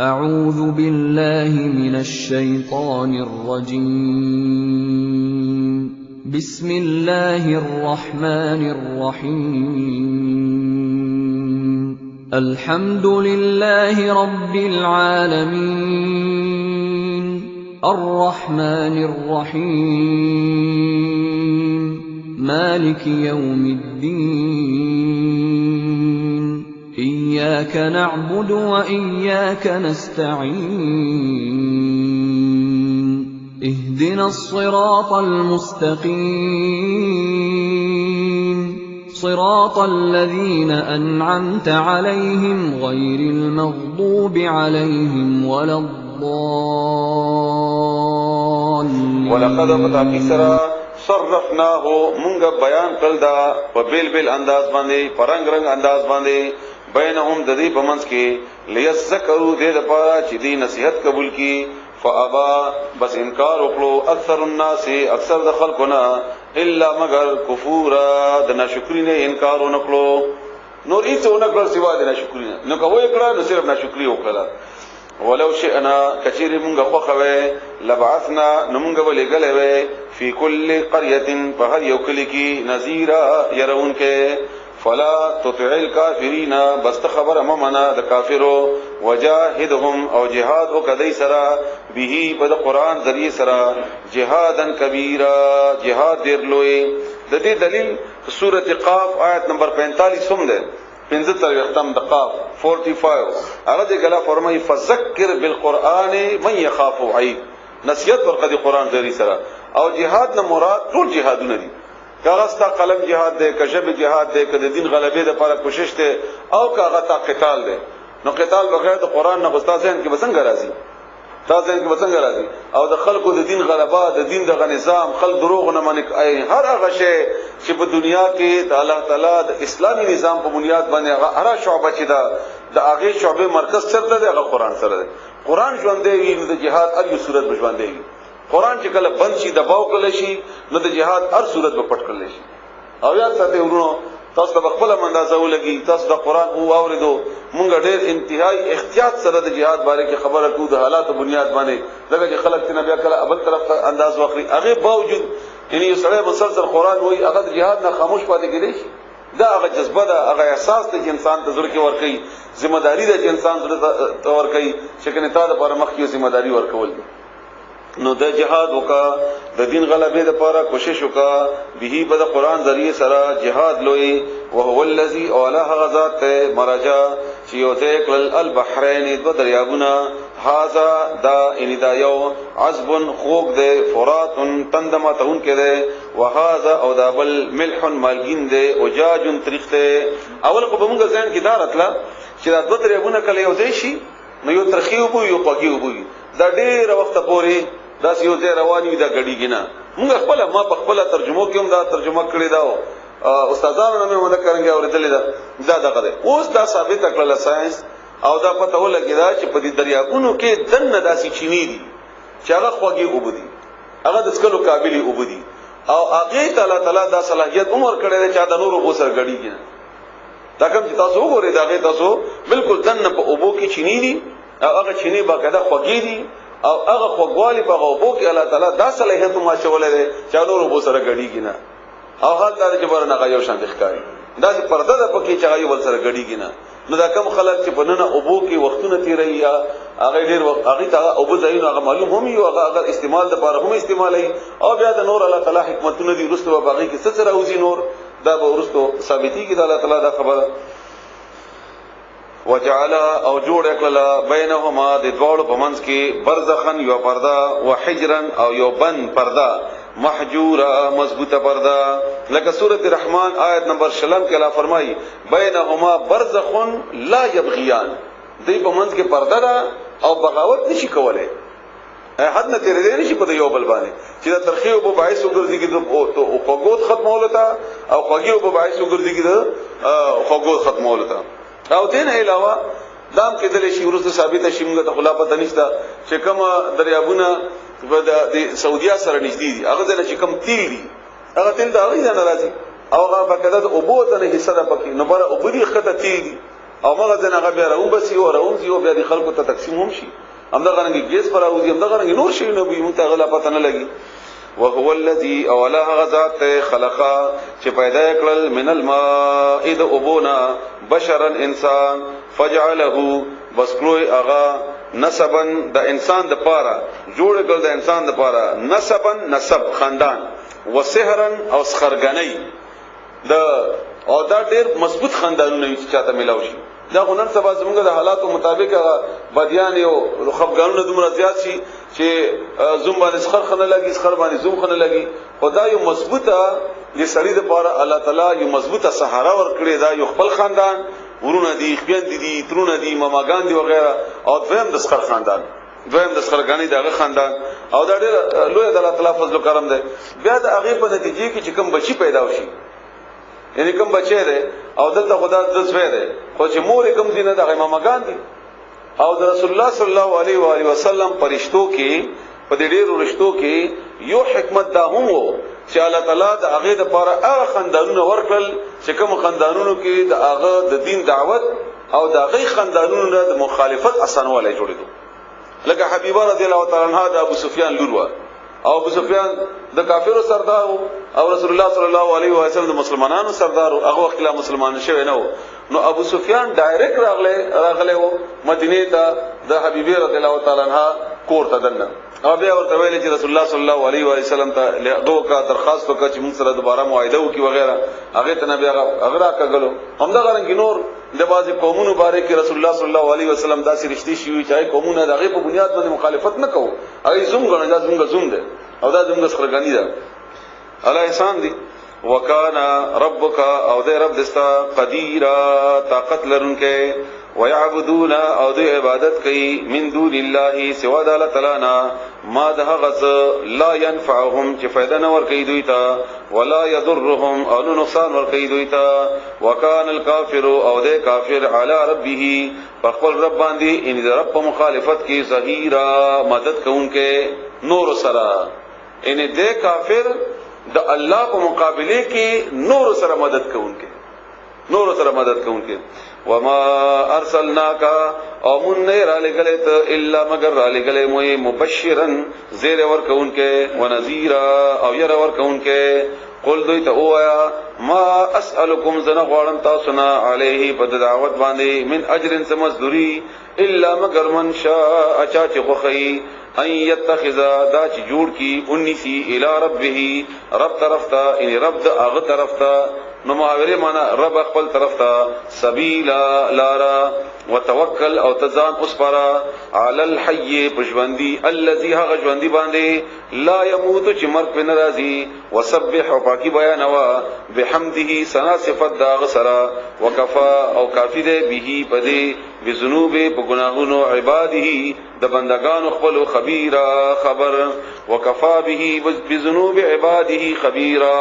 أعوذ بالله من الشيطان الرجيم بسم الله الرحمن الرحيم الحمد لله رب العالمين الرحمن الرحيم مالك يوم الدين إياك نعبد وإياك نستعين اهدنا الصراط المستقيم صراط الذين أنعمت عليهم غير المغضوب عليهم ولا الضالين ولقد فتحقی سرا صرفناه مونږ بیان کړل دا په بیل بیل انداز باندې پرنګ رنگ انداز باندې بینهم د دې په منځ کې لیذکروا دې لپاره چې دې نصیحت قبول کی فابا بس انکار وکړو اکثر الناس اکثر د خلقنا الا مگر کفورا د ناشکری نه انکار ونکړو نور هیڅ ونکړل سوا د ناشکری نه نو کوی کړه نو صرف ناشکری وکړه ولو شئنا کثیر مونږه خوخوي لبعثنا نمونږه ولګلې وي فی کل قريه بهر یو کلی کی نذیرا يرون کې فلا تطع الكافرین بس خبر ممنا د کافرو وجاهدهم او جهاد وکدی سرا به په قرآن ذریعہ سرا جهادن کبیرا جهاد ډیر لوی د دې دلیل سورۃ قاف آیت نمبر 45 هم ده 15 ختم د قاف 45 هغه دې کله فرمای فذکر بالقران من يخاف عیب نصیحت ورکړي قرآن ذریعہ سرا او جهاد نه مراد ټول جهادونه دي کاغستا قلم جهاد دے کشب جهاد دے کده دین غلبے دے پارا کوشش دے او کاغتا قتال دے نو قتال بغیر د قران نه غستازین کې بسنګ راځي تاسو کې بسنګ راځي او د خلکو د دین غلبا د دین د نظام خلک دروغ نه منک هر هغه شی چې په دنیا کې د الله تعالی د اسلامي نظام په بنیاد باندې هر شعبه چې د هغه شعبه مرکز چرته دی هغه قران سره دی قران ژوندې وي د جهاد هر یو صورت ژوندې وي قرآن چې کله بند شي دباو کړل شي نو د جهاد هر صورت به پټ کړل شي او یاد ساتئ ورونو تاسو د خپل اندازه ولګي تاسو د قرآن او اوریدو مونږ ډېر انتهایی احتیاط سره د جهاد باره کې خبره کوو د حالاتو بنیاد باندې لکه چې خلک ته بیا کله اول طرف انداز واخلي هغه باوجود یعنی یو سړی مسلسل قرآن وایي هغه د جهاد نه خاموش پاتې کېږي دا هغه جذبه ده هغه احساس ته انسان ته زړه کې ورکړي ذمہ داری ده چې انسان زړه ته ورکړي چې کنه تا د پر مخ کې ذمہ داری ورکول نو د جهاد وکا د دین غلبې لپاره کوشش وکا به په قرآن ذریعہ سره جهاد لوی او هو الذی اوله غزات مرجا چې یو ذکر البحرین د دریابونه هاذا دا ان دا یو عذب خوګ ده فرات تندمه تون کې ده وهذا او دا بل ملح مالګین ده اوجاج طریق ده اول کو بمونږ ځان کې دارتله چې دا د دریابونه کله یو ځای شي نو یو ترخیو بو یو پاګیو بو دا ډیر وخت پورې دا یو ځای رواني دا غړیږي موږ خپل ما په خپل ترجمه کوم دا ترجمه کړی دا استادانو نه مونږ کرانګي اوریدل دا دغه ده اوس دا ثابت کړل ساينس او دا پته ولګی دا چې په دې دریابونو کې دنه داسي چینی دي چې هغه خوږي وبدي هغه د څکلو قابلیت وبدي او هغه تعالی دا صلاحيت عمر کړی چې دا نور وبو سره غړیږي دا کوم چې تاسو وګورئ دا تاسو بالکل دنه په اوبو کې چینی دي هغه چینی باقاعده خوږي دي او هغه خوګوالی په اوبو کې الله تعالی دا صلاحیت ما شولې ده چې نور وبو سره غړیږي نه او حال دا چې برنه غيو شان ښکاری دا چې پرده ده پکې چې غيو بل سره غړیږي نه نو دا کم خلک چې په نن اوبو کې وختونه تیري یا هغه ډیر وخت هغه ته اوبو ځایونه هغه معلوم هم یو هغه اگر استعمال د لپاره هم استعمالي او بیا د نور الله تعالی حکمتونه دي رسو باغی کې څه سره اوزي نور دا به ورستو ثابتي کې د الله تعالی دا خبره وجعل او جوړ کړل بینهما د دوړو په منځ کې برزخن یو پردا وحجرا او یو بند پردا محجورا مضبوطه پردا لکه سورۃ الرحمن آیت نمبر 6 کې الله فرمایي بینهما برزخن لا یبغیان دې په منځ کې پردا او بغاوت نشي کولای حد نه تیرې دي نشي په یو بل باندې چې دا ترخیو په باعث وګرځي کې او خوګوت ختمولتا او خوګیو په باعث وګرځي کې خوګوت ختمولتا او دین علاوه دام کې دلې شي ورسته ثابت شي موږ ته خلافت نشته چې کوم دریابونه د سعودیا سره نږدې دي هغه ځنه چې کوم تیل دي هغه تیل دا وایي نه راځي او هغه باقاعده د اوبو ته حصہ ده پکې نو بره اوبدي خطه تیل دي او مغه ځنه هغه بیا راو بسی او راوځي او بیا د خلکو ته تقسیم هم شي همدغه رنګ ګیس پر راوځي همدغه رنګ نور شي نو به مونږ ته غلا پته نه لګي وهو الذي اولا غزات خلقا چې پیدا کړل من الماء د ابونا بشرا انسان فجعله بسکلوی اغا نسبا د انسان د پاره جوړ کړل د انسان د پاره نسبا نسب خاندان وسحرا او سخرګنۍ د او دا ډېر مضبوط خاندانونه چې چاته ملاوي شي دا غنن سبا زموږ د حالاتو مطابق بدیان یو خفګانونه دومره زیات شي چې زوم باندې سخر خنه لګي سخر باندې زوم خنه لګي خدای یو مضبوطه د سړي د پاره الله تعالی یو مضبوطه سهارا ور کړی دا یو خپل خاندان ورونه دي خويند دي ترونه دي ماماګان دي وغیرہ او دویم د سخر خاندان دویم د سخرګانی دغه خاندان او دا ډېر لوی د الله تعالی فضل او کرم دی بیا د هغه په نتیجه کې چې کوم بچی پیدا وشي یعنی کوم بچی دی او دلته خدا د زوی دی خو چې مور کوم دینه دغه ماماګان دي او د رسول الله صلی الله علیه و آله وسلم پرشتو کې په دې ډېرو رشتو کې یو حکمت دا هم وو چې الله تعالی د هغه د لپاره هغه خاندانونه ورکړل چې کوم خاندانونو کې د هغه د دین دعوت او د هغه خاندانونو د مخالفت اسانواله جوړېدو لکه حبیبه رضی الله تعالی عنها د ابو سفیان لور او ابو سفیان د کافرو سردار او رسول الله صلی الله علیه و سلم د مسلمانانو سردار هغه وخت لا مسلمان شوی نه نو ابو سفیان ډایرکټ راغله و مدینه ته د حبیبه رضی الله تعالی عنها کور ته دنه او بیا ورته ویل چې رسول الله صلی الله علیه و سلم ته دوه درخواست وکړه چې موږ سره دوباره معاهده وکړي وغیرہ هغه ته نبی هغه راکګلو همدغه رنګ نور د بعضی قومونو باره کې رسول الله صلی الله علیه وسلم داسې رښتې شي چې قومونه دغه په بنیاد باندې مخالفت نه کوي هغه زوم غنه دا زوم ده او دا زموږ سرګانی ده الله احسان دي وکانا ربک او دې رب دستا قدیر طاقت لرونکې ويعبدون او دې عبادت کوي من دون الله سوا د الله تعالی نه ما ده غز لا ينفعهم چې فائدہ نه ور کوي دوی ته ولا يضرهم او نقصان ور کوي دوی ته وکان الکافر او دې کافر علی ربه فخل رب باندې ان دې رب مخالفت کی ظهیرا مدد کوونکې نور سره ان دې کافر د الله په مقابله کې نور سره مدد کوونکې وما ارسلناک او من نه را لګلې ته الا مگر را لګلې موي مبشرن زیر ور کوونکې ونذیرا او ير ور کوونکې قل دوی ته وایا ما اسالکم زنه غواړم تاسو نه علیه په دعوت باندې من اجر سمزدوری الا مگر من شاء اچا چې خوخی ان يتخذ دا چې جوړ کی انسی الی ربه رب طرف ته ان رب د هغه طرف ته نو محاوره معنا رب خپل طرف ته سبیلا لارا وتوکل او تزان اس پر علی الحی پښوندی الذی هغه ژوندۍ باندې لا يموت چې مرګ په ناراضي وسبح او پاکی بیان وا بحمده سنا صفات دا غسرا وکفا او کافی ده به پدی بذنوب په گناهونو عباده د بندگانو خپل خبيرا خبر وکفا به بذنوب عباده خبيرا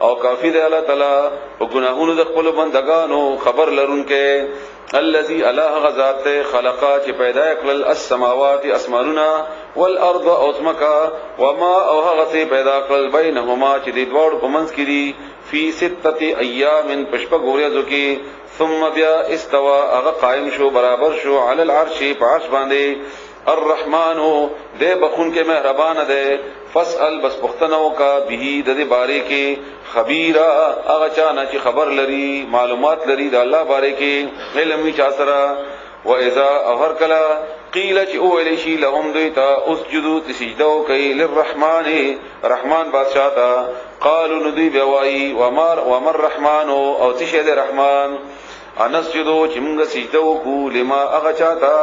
او کافی ده الله تعالی په گناهونو د خپل بندگانو خبر لرونکې الذي اله غذات خلقا چې پیدا کړل السماوات اسماننا والارض اوسمکا وما او هغه پیدا کړل بینهما چې د دوړ په منځ کې دي فی 6 ایام پشپ غوریازو کې ثم بیا استوى هغه قائم شو برابر شو علی العرش پاش باندې الرحمن دې بخون کې مهربان ده فاسأل بس پختنو کا به د دې باره کې خبيرا هغه چا نه چې خبر لري معلومات لري د الله باره کې علم چا سره و اذا هر کلا قیل چې او ویل شي لهم دویتا اسجدوا تسجدوا کوي للرحمن رحمان بادشاہ تا قالوا ندی بیوای ومر الرحمن او تشهد رحمان انسجدو چې موږ سجده وکړو لما هغه چاته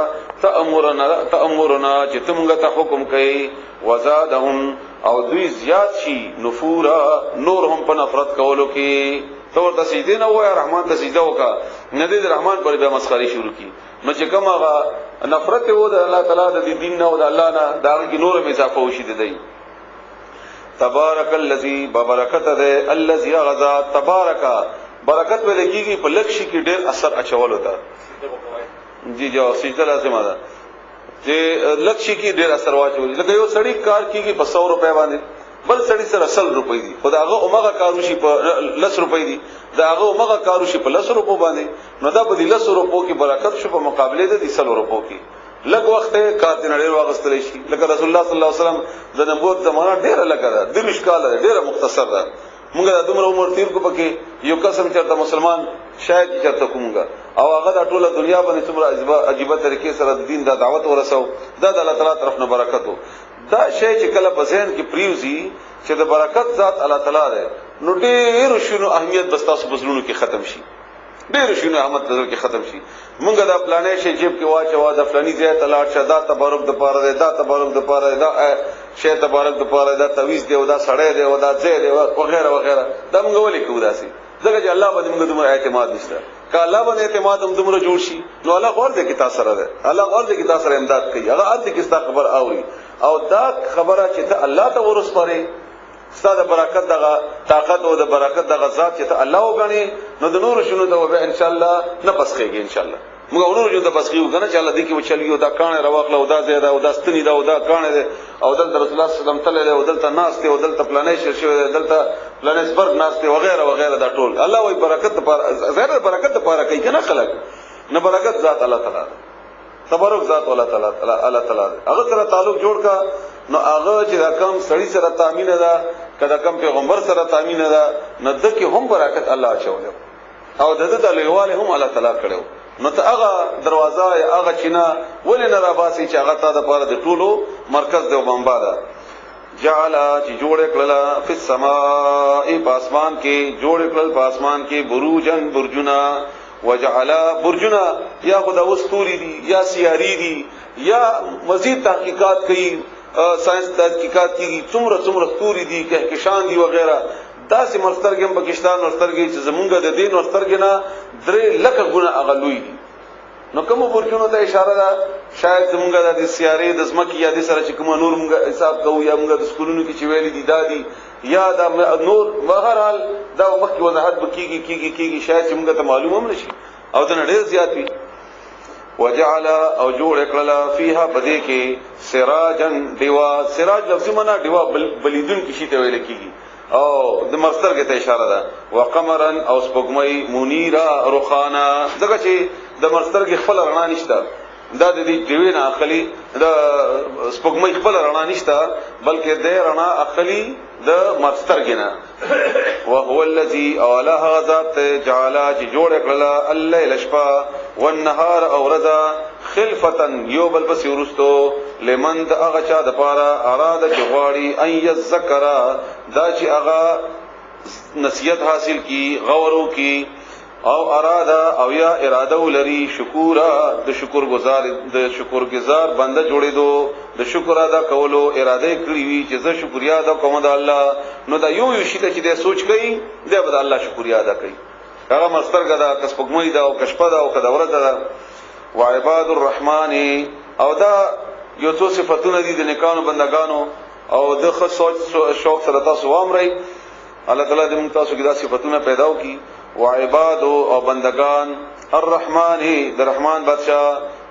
تأمرنا چې موږ ته حکم کوي وزادهم او دوی زیات شي نفورا نور هم په نفرت کولو کې تو ورته سجده نه وای رحمان ته سجده وکا نه دې رحمان پر بیا مسخري شروع کی نو چې کوم هغه نفرت وو د الله تعالی د دین نه او د الله نه دا کې نور هم اضافه وشي دی تبارک الذی ببرکت ده الذی غزا تبارک برکت په لګیږي په لکشي کې ډېر اثر اچول ہوتا جی جو سجده لازم ده چې لکشي کې ډېر اثر واچول لکه یو سړی کار کیږي په 100 روپے باندې بل سړی سره 100 روپۍ دي خو دا هغه عمره کارو شي په 10 روپۍ دي دا هغه عمره کارو شي په 10 روپو باندې نو دا په 10 روپو کې برکت شو په مقابله د 100 روپو کې لږ وخت کار دې نړۍ واغستلی شي لکه رسول الله صلی الله علیه وسلم د نبوت زمانہ ډیره لګا ده د مشکال ده ډیره مختصر ده موږ د دومره عمر تیر کو پکې یو قسم چرته مسلمان شاید چرته کومګه او هغه د ټوله دنیا باندې څومره عجیب طریقې سره د دین د دعوت ورسو دا د الله تعالی طرف نه برکت دا شی چې کله په ذهن کې پریوزي چې د برکت ذات الله تعالی ده نو ډېر شنو اهمیت بس تاسو بزرونو کې ختم شي ډېر شنو احمد نظر کې ختم شي مونږ دا پلانې شي جیب کې واچو دا فلاني ځای ته لاړ شه دا تبارک د پاره ده دا تبارک د پاره ده دا شی تبارک د پاره ده تعویذ دی او دا سړی دی او دا ځای دی وغیرہ وغیرہ دا مونږ ولې کوو داسې ځکه چې الله باندې موږ دومره اعتماد نشته که الله باندې اعتماد هم دومره جوړ شي نو الله غوړ دې کې تاسو سره ده الله غوړ دې کې تاسو سره امداد کوي هغه ارته کې ستا خبر اوري او دا خبره چې ته الله ته ورسپاره ستاسو د برکت دغه طاقت او د برکت دغه ذات چې ته الله وګڼي نو د نور شنو ته به ان شاء الله نه پسخېږي ان شاء الله موږ نور جو د پسخېو کنه چې الله دې کې وچلیو دا کانه رواخله او دا زیاده او دا ستنی دا او دا کانه ده او د رسول الله صلی الله علیه وسلم تل او دلته ناس ته او دلته پلانې شوی دلته پلانسبرګ ناس ته وغیرہ وغیرہ دا ټول الله وای برکت پر زیاده برکت پر کوي کنه خلق نه برکت ذات الله تعالی تبارک ذات الله تعالی هغه سره تعلق جوړ کا نو هغه چې رقم سړی سره تامین ده کله کم پیغمبر سره تامین ده نو دکې هم برکت الله اچول او دغه د لویواله هم الله تعالی کړو نو ته هغه دروازه هغه چینا ولې نه راباسي چې هغه ته د پاره د ټولو مرکز دی وبامبا ده جعل چې جوړ کړل په السماء پاسمان کې جوړ کړل پاسمان کې بروجن برجنا وجعل برجنا یا خدا وستوري دي یا سیاري دي یا مزید تحقیقات کوي ساينس تحقیقات کیږي څومره ستوري دي کهکشان دي وغیرہ داسې مرسترګم پاکستان ورسترګي چې زمونږ د دین ورسترګنا 3 لک غونه اغلوي دي نو کوم برجونو ته اشاره ده شاید زمونږ د سیارې د زمکه یا د سره چې کوم نور مونږ حساب کوو یا مونږ د سکولونو کې چې ویلي دي دادي یا د نور بهرحال دا وخت وضاحت بکیږي شاید چې مونږ ته معلومه هم نشي او د نړۍ زیات وي وجعل او جوړ کړل فيها بدې کې سراجن دیوا سراج لفظ معنا دیوا بلیدون کې شي ته ویل کیږي او د مستر کې ته اشاره ده وقمرن او سپوږمۍ منیرا روخانا ځکه چې د مستر کې خپل رڼا نشته دا د دې دیوی نه اخلي د سپوږمۍ خپل رڼا نشته بلکې د رڼا اخلي د مستر کې نه وهو الذي اوله ذات جعل جوړ کړل الليل شپه والنهار اوردا خلفتن یو بل پس ورستو لمن د هغه چا د پاره اراده چې غواړي ان یذکر دا چې هغه نصیحت حاصل کی غورو کی او اراده او یا اراده ولري شکورا د شکر گزار بنده جوړېدو د شکر ادا کولو اراده کړی وي چې زه شکریا ادا کوم د الله نو دا یو شی ته چې د سوچ کوي د الله شکریا ادا کوي هغه مسترګه دا کسبګمې دا او کشپه دا او کداوره دا وعباد الرحمن او دا یو څو صفاتونه دي د نیکانو بندگانو او د خصوص شوق سره تاسو وامرئ الله تعالی دې موږ تاسو کې دا صفاتونه پیدا وکړي وعباد او بندگان الرحمن د رحمان بادشاہ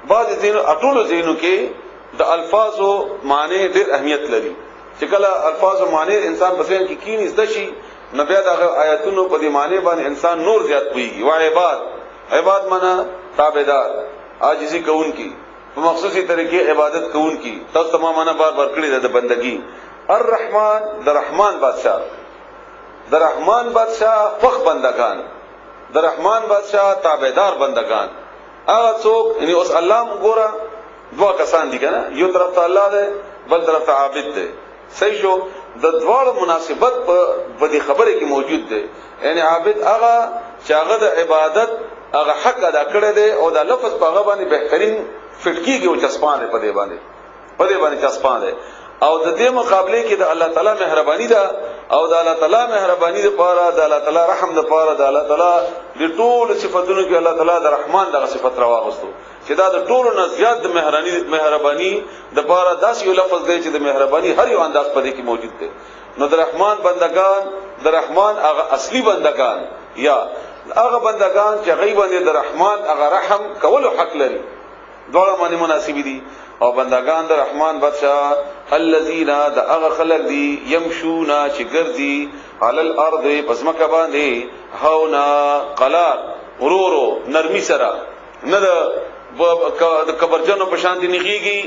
بعض دین اټولو زینو کې د الفاظو معنی ډېر اهمیت لري چې کله الفاظو معنی انسان په ذهن کې کینې زده شي نو بیا د آیاتونو په دې معنی باندې انسان نور زیات پوهیږي وعباد عباد معنا تابعدار عاجزی کوونکی په مخصوصي طریقې عبادت کوونکی تاسو تمام معنا بار کړی د بندگی الرحمن د رحمان بادشاہ د رحمان بادشاہ فخ بندگان د رحمان بادشاہ تابعدار بندگان هغه څوک یعنی اوس الله وګوره دوا کسان دي کنه یو طرف ته الله ده بل طرف ته عابد ده صحیح شو د دوړ مناسبت په دې خبره کې موجود ده یعنی عابد هغه چې هغه د عبادت هغه حق ادا کړی دی او د لفظ په هغه باندې بهترین فټکیږي او چسپانه په دې باندې چسپانه او د دې مقابله کې د الله تعالی مهرباني ده او د الله تعالی مهرباني لپاره د الله تعالی رحم لپاره د الله تعالی د ټول صفاتونو کې الله تعالی د رحمان دغه صفات راوغستو چې دا د ټولو نه زیات د مهرباني د لپاره داس یو لفظ دی چې د مهرباني هر یو انداز په دې کې موجود دی نو د رحمان بندگان د رحمان هغه اصلي بندگان یا هغه بندگان چې غیبانه د رحمان هغه رحم کولو حق لري دواړه باندې مناسب دي. او بندگان د رحمان بادشاہ الذین د هغه خلق دي یمشونا چې ګرځي علی الارض پس مکه باندې هونا قلار ورورو نرمی سره، نه د کبرجنو په شان دي نخیږي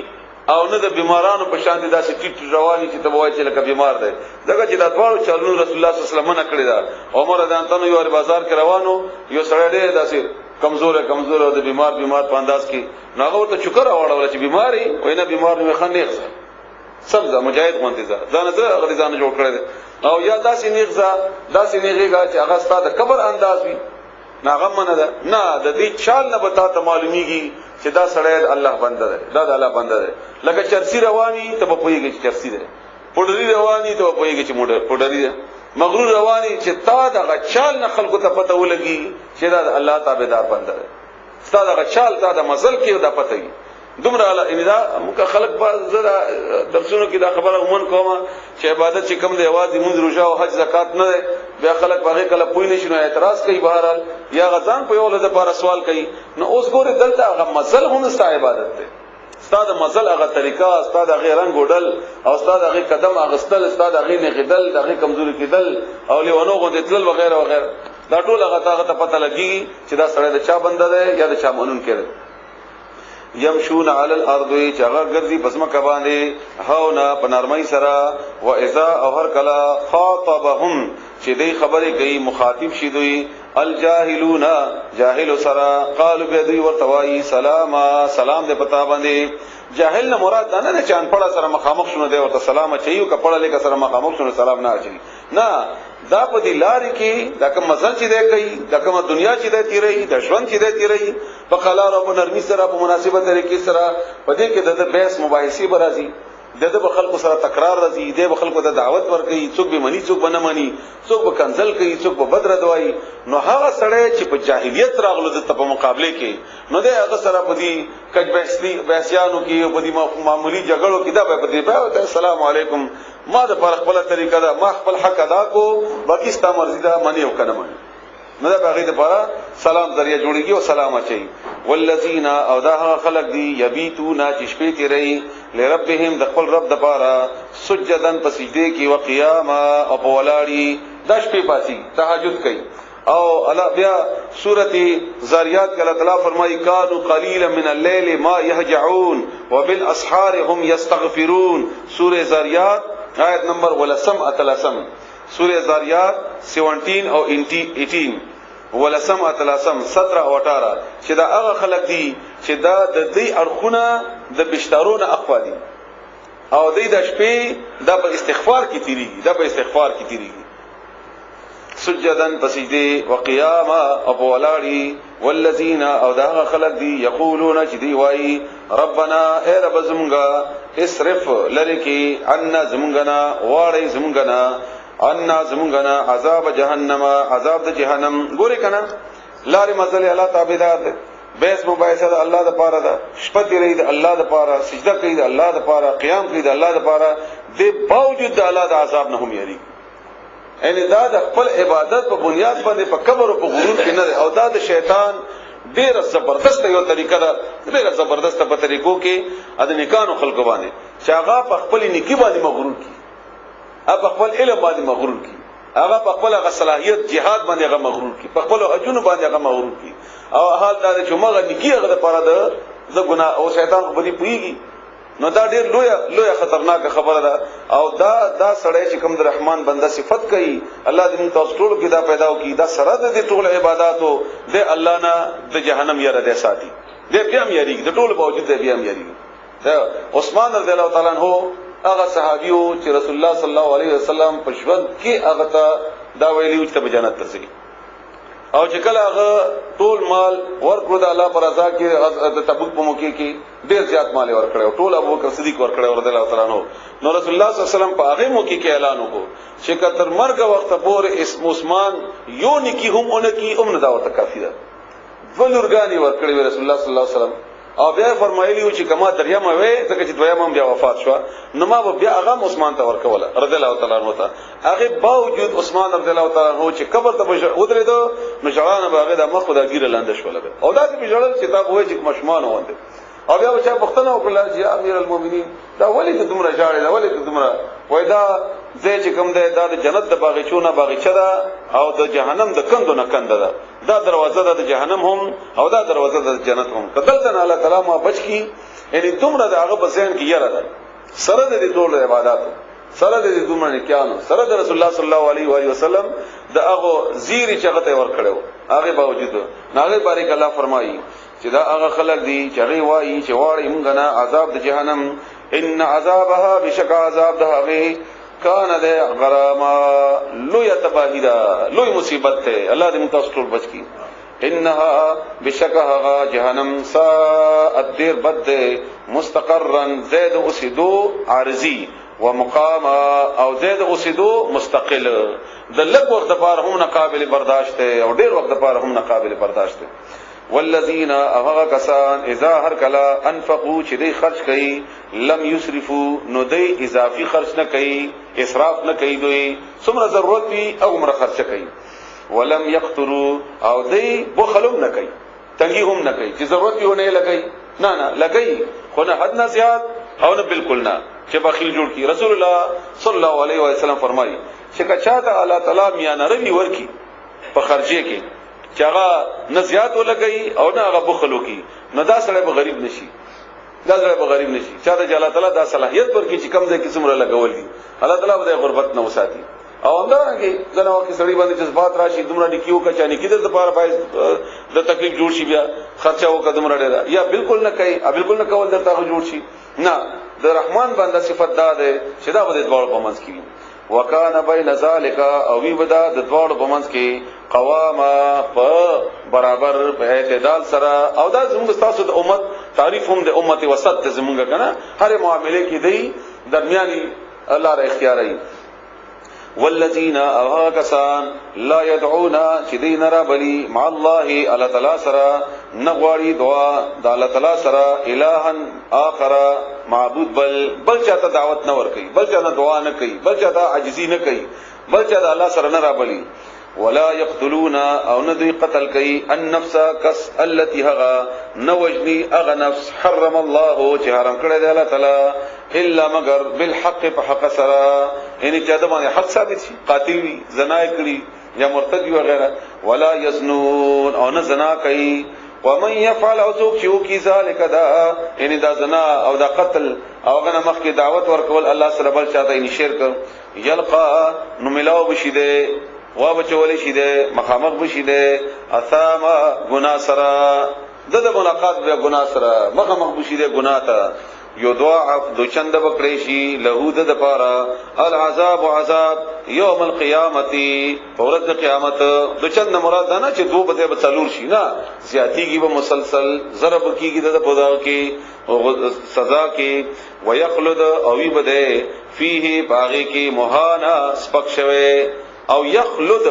او نه د بیمارانو په شان دي داسې ټیټ رواني چې تبوای چې لکه بیمار دی. دغه چې د دواړو چلونو رسول الله صلی الله علیه وسلم نه کړی دا. عمر رضی الله عنه یو بازار کې روانو، یو سړی دی داسې کمزور او د بیمار په انداز کې ناغه ورته چکر اواړول چې بیماری وینه بیمار نه خنېغه سمزه مجاهد غونډه ځان سره غریزانه جوړ کړی او یا داسې نیغه چې هغه ستاسو د قبر انداز وي ناغه منه ده نه د دې چال نه بتا ته معلومیږي چې دا سړی الله بنده ده، دا د الله بنده ده. لکه چرسی رواني ته په پويږي چې چرسی ده، پډری رواني ته په پويږي چې پډری ده، مغرور رواني چې تا دغه چال نه خلکو ته پته ولګي چې دا د الله تابعدار بنده ده. ستا دغه چال تا د مزل کې دا پته وي دومره ان دا موږ خلک په زړه درسونو کې دا خبره عموما کومه چې عبادت چې کوم دی आवाज موږ روزه او حج زکات نه دی، بیا خلک باغې کله پوي نشي نو اعتراض کوي بهرال یا غزان په یو لږه لپاره سوال کوي. نو اوس ګوره دلته هغه مزل هم ستا عبادت دی، ستا د مزل هغه طریقه، ستا د غیر رنگ وډل او ستا د هغه قدم اغستل، ستا د هغه نغدل، د هغه کمزوري کېدل او لیوانو غوندتل وغیرہ وغیرہ، دا ټول هغه ته پته لګي چې دا سړی د چا بنده دی یا د چا مونږ کړي. یمشون علی الارض چې هغه ګرځي پس مکه باندې هاونا په نرمۍ سره، و اذا او هر کلا خاطبهم چې دې خبرې کوي مخاطب شي دوی الجاهلون جاهل سره قالوا بدوی ورتوای سلام دې پتا باندې. جاهل نه مراد نه نه چان پړه سره مخامخ شونه دی ورته سلام چيو کپړه لیکه سره مخامخ شونه سلام نه اچي نه. دا په دې لارې کې دا کوم مزل چې دی کوي، دا کوم دنیا چې دی تیري، د ژوند چې دی تیري په قلار او نرمي سره په مناسبه طریقې سره په دې کې د بحث مباحثه برازي، د خلکو سره تکرار راځي، د خلکو ته دعوت ورکوي، څوک به مني څوک به نه مني، څوک به کنزل کوي څوک به بدر دوای. نو هغه سړی چې په جاهلیت راغلو د په مقابله کې نو د هغه سره په دې کج بحثیانو کې په دې معمولی جګړو کې دا به دې السلام علیکم ما د پر خپل طریقه دا ما خپل حق ادا کو باقی ستا مرزي دا منی او کنه منی نو دا باغې د پاره سلام ذریعہ جوړیږي او سلام اچي. والذین او دا هغه خلق دي یبیتونا چې شپې تیري لربهم د خپل رب د پاره سجدن په سجده کې او قیاما او په ولاړی د شپې پاسي تهجد کوي. او الله بیا سورته زاریات کې الله تعالی فرمایي کانوا قلیلا من الليل ما يهجعون وبالاسحار هم يستغفرون. سوره زاریات آیت نمبر ولسم اتلسم، سورہ زاریات 17 او 18 ولسم اتلسم 17 او 18 چې دا هغه خلک دي چې دا د دې اړخونه د بشتارونه اقوا دي او دې د شپې دا په استغفار کې تیریږي، سجدن پسجده وقیاما او ولاړی. والذین او دا هغه خلک دي یقولون چې دی وایي ربنا اے رب زمونږه اسرف لرکی عنا زمونږنا واړی زمونږنا عنا زمونږنا عذاب جهنم عذاب د جهنم. ګوري کنه لارې مزل الله تابعدار ده، بیس مباحثه ده الله د پاره ده، شپه تیری ده الله د پاره، سجده کوي ده الله د پاره، قیام کوي ده الله د پاره، د باوجود د الله د عذاب نه هم یری. ان دا د خپل عبادت په بنیاد باندې په کبر او په غرور کې نه او دا د شیطان ډیره زبردست یو طریقه ده، ډیره زبردست په طریقو کې د نیکانو خلق باندې چې هغه په خپل نیکی باندې مغرور کی، هغه خپل علم باندې مغرور کی، هغه په خپل صلاحیت jihad باندې هغه مغرور کی، په خپل اجونه باندې هغه مغرور کی. او حال دا چې موږ نیکی هغه لپاره د ګناه او شیطان خو باندې پويږي. نو دا ډیر لوی خطرناک خبره ده. او دا سړی چې کوم د رحمان بنده صفت کوي الله دې موږ تاسو ټول کې دا پیدا وکړي، دا سره د ټول عبادتو د الله نه د جهنم یاره ده ساتي، دې بیا هم یاري د ټول باوجود دې بیا هم یاري. عثمان رضی الله تعالی عنہ هغه صحابیو چې رسول الله صلی الله علیه وسلم په ژوند کې هغه ته دا ویلي چې په جنت ته ځي او چې کله هغه ټول مال ورکړو د الله پر رضا کې د تبوک په موقع کې ډیر زیات مال ورکړو، ټول ابوبکر صدیق ورکړو رضی الله تعالی عنہ. نو رسول الله صلی الله علیه وسلم په هغه موقع کې اعلان وکړو چې کتر مرګ وخت پورې اسم عثمان یو نکی هم اونکی نه دا ورته کافی ده. ولورګانی ورکړي رسول الله صلی الله علیه وسلم او بیا فرمایلی چې کما دریا ما وې ځکه چې دویم بیا وفات شو نو ما بیا هغه عثمان ته ورکوله رضی الله تعالی عنہ ته. هغه باوجود عثمان رضی الله تعالی عنہ چې قبر ته ودرېدو نو ځړانه باغه د مخ خدای ګیره لاندې شول او دا چې ځړل چې تاسو وایي چې مشمان وانده او بیا چې پښتنه وکړه چې امیر المؤمنین دا ولې ته دومره ژاړې دا ولې ته دومره وای دا زه چې کوم دی دا د جنت د باغچونه باغچه ده او د جهنم د کندو نه کنده ده دا دروازه ده د جهنم هم او دا دروازه ده د جنت هم کدلته الله تعالی ما بچ کی یعنی دومره د هغه په ذهن کې یره ده سره د دې ټول عبادتو سره د دې دومره نکانو سره د رسول الله صلی الله علیه و آله وسلم د هغه زیری چغته ور کړو هغه باوجود هغه بارک الله فرمایي چې دا هغه خلک دي چې هغه وایي چې واړی موږ نه عذاب د جهنم ان عذابها بشک عذاب ده هغه کان ده غراما لوی تباہیدا لوی مصیبت ته الله دې متاسو ټول بچ کی انها بشک هغه جهنم ساءت دیر بد مستقرا زید اسدو عارضی ومقاما او زید اسدو مستقل د لږ وخت لپاره هم ناقابل برداشت او ډیر وخت لپاره هم ناقابل برداشت والذین هغه کسان اذا هر کلا انفقوا چې دی خرج کوي لم یسرفوا نو دی اضافي خرج نه کوي اسراف نه کوي دوی څومره ضرورت وي او عمر خرچ کوي ولم یقتروا او دی بخلم نه کوي تنګي هم نه کوي چې ضرورت یو نه لګي نه لګي خو نه حد نه زیات او نه بالکل نه چې بخیل جوړ کی رسول الله صلی الله علیه و سلم فرمایي چې کچاته الله تعالی میانه روي ورکی په خرجه کې چې هغه نه زیات ولګي او نه هغه بخل وکي نو دا سره به غریب نشي دا سره به غریب نشي چا ته الله تعالی دا صلاحيت ورکړي چې کم ځای کې څومره لګول دي الله تعالی به غربت نه وساتي او همدا کې ځنه وخت سړي باندې جذبات راشي دومره ډیکیو کچاني کې د لپاره باید د تکلیف جوړ شي بیا خرچه وکړه ډېر یا بالکل نه کوي بالکل نه کول درته جوړ شي نه د رحمان باندې صفت دا ده چې دا به د دوړ په منځ کې وکانه بین ذالک او وی ودا د دوړ په منځ کې قواما په برابر په اعتدال سره او دا زموږ تاسو د امت تعریف هم د امت وسط ته زموږ کنه هر معاملې کې دی درمیاني الله را اختیاري والذین اغاکسان لا يدعون چې دین را بلی مع الله الله تعالی سره نغواړي دعا د الله تعالی سره الها اخر معبود بل چاته دعوت نه ور کوي بل چاته دعا نه کوي بل چاته عاجزی نه کوي بل چاته الله سره نه را بلی ولا يقتلون او ندي قتل کوي النفس کس التي هغا نوجني اغه نفس حرم الله چې حرام کړی دی الله تعالی الا مگر بالحق فحق سرا یعنی چې دا باندې حق ثابت شي قاتل وي زنا کړی یا مرتد وي وغیرہ ولا يزنون او نه زنا کوي ومن يفعل او څوک چې وکي ذلک دا یعنی دا زنا او دا قتل او غنه مخ کې دعوت ورکول الله سره بل چاته یې شرک یلقا نو ملاو بشیده وا بچول شي ده مخامخ بشي ده اثاما گناه سره د ملاقات به گناه سره مخامخ بشي ده گناه ته یو ضاعف دو چند بکړی شي له د پاره العذاب عذاب یوم القیامت ورځ قیامت دو چند مراد نه چې دو بده بڅلور شي نه زیاتیږي به مسلسل ضرب کیږي د پدا کې سزا کې ويخلد او وی بده فيه باغی کې مهانا سپک شوه او یخلد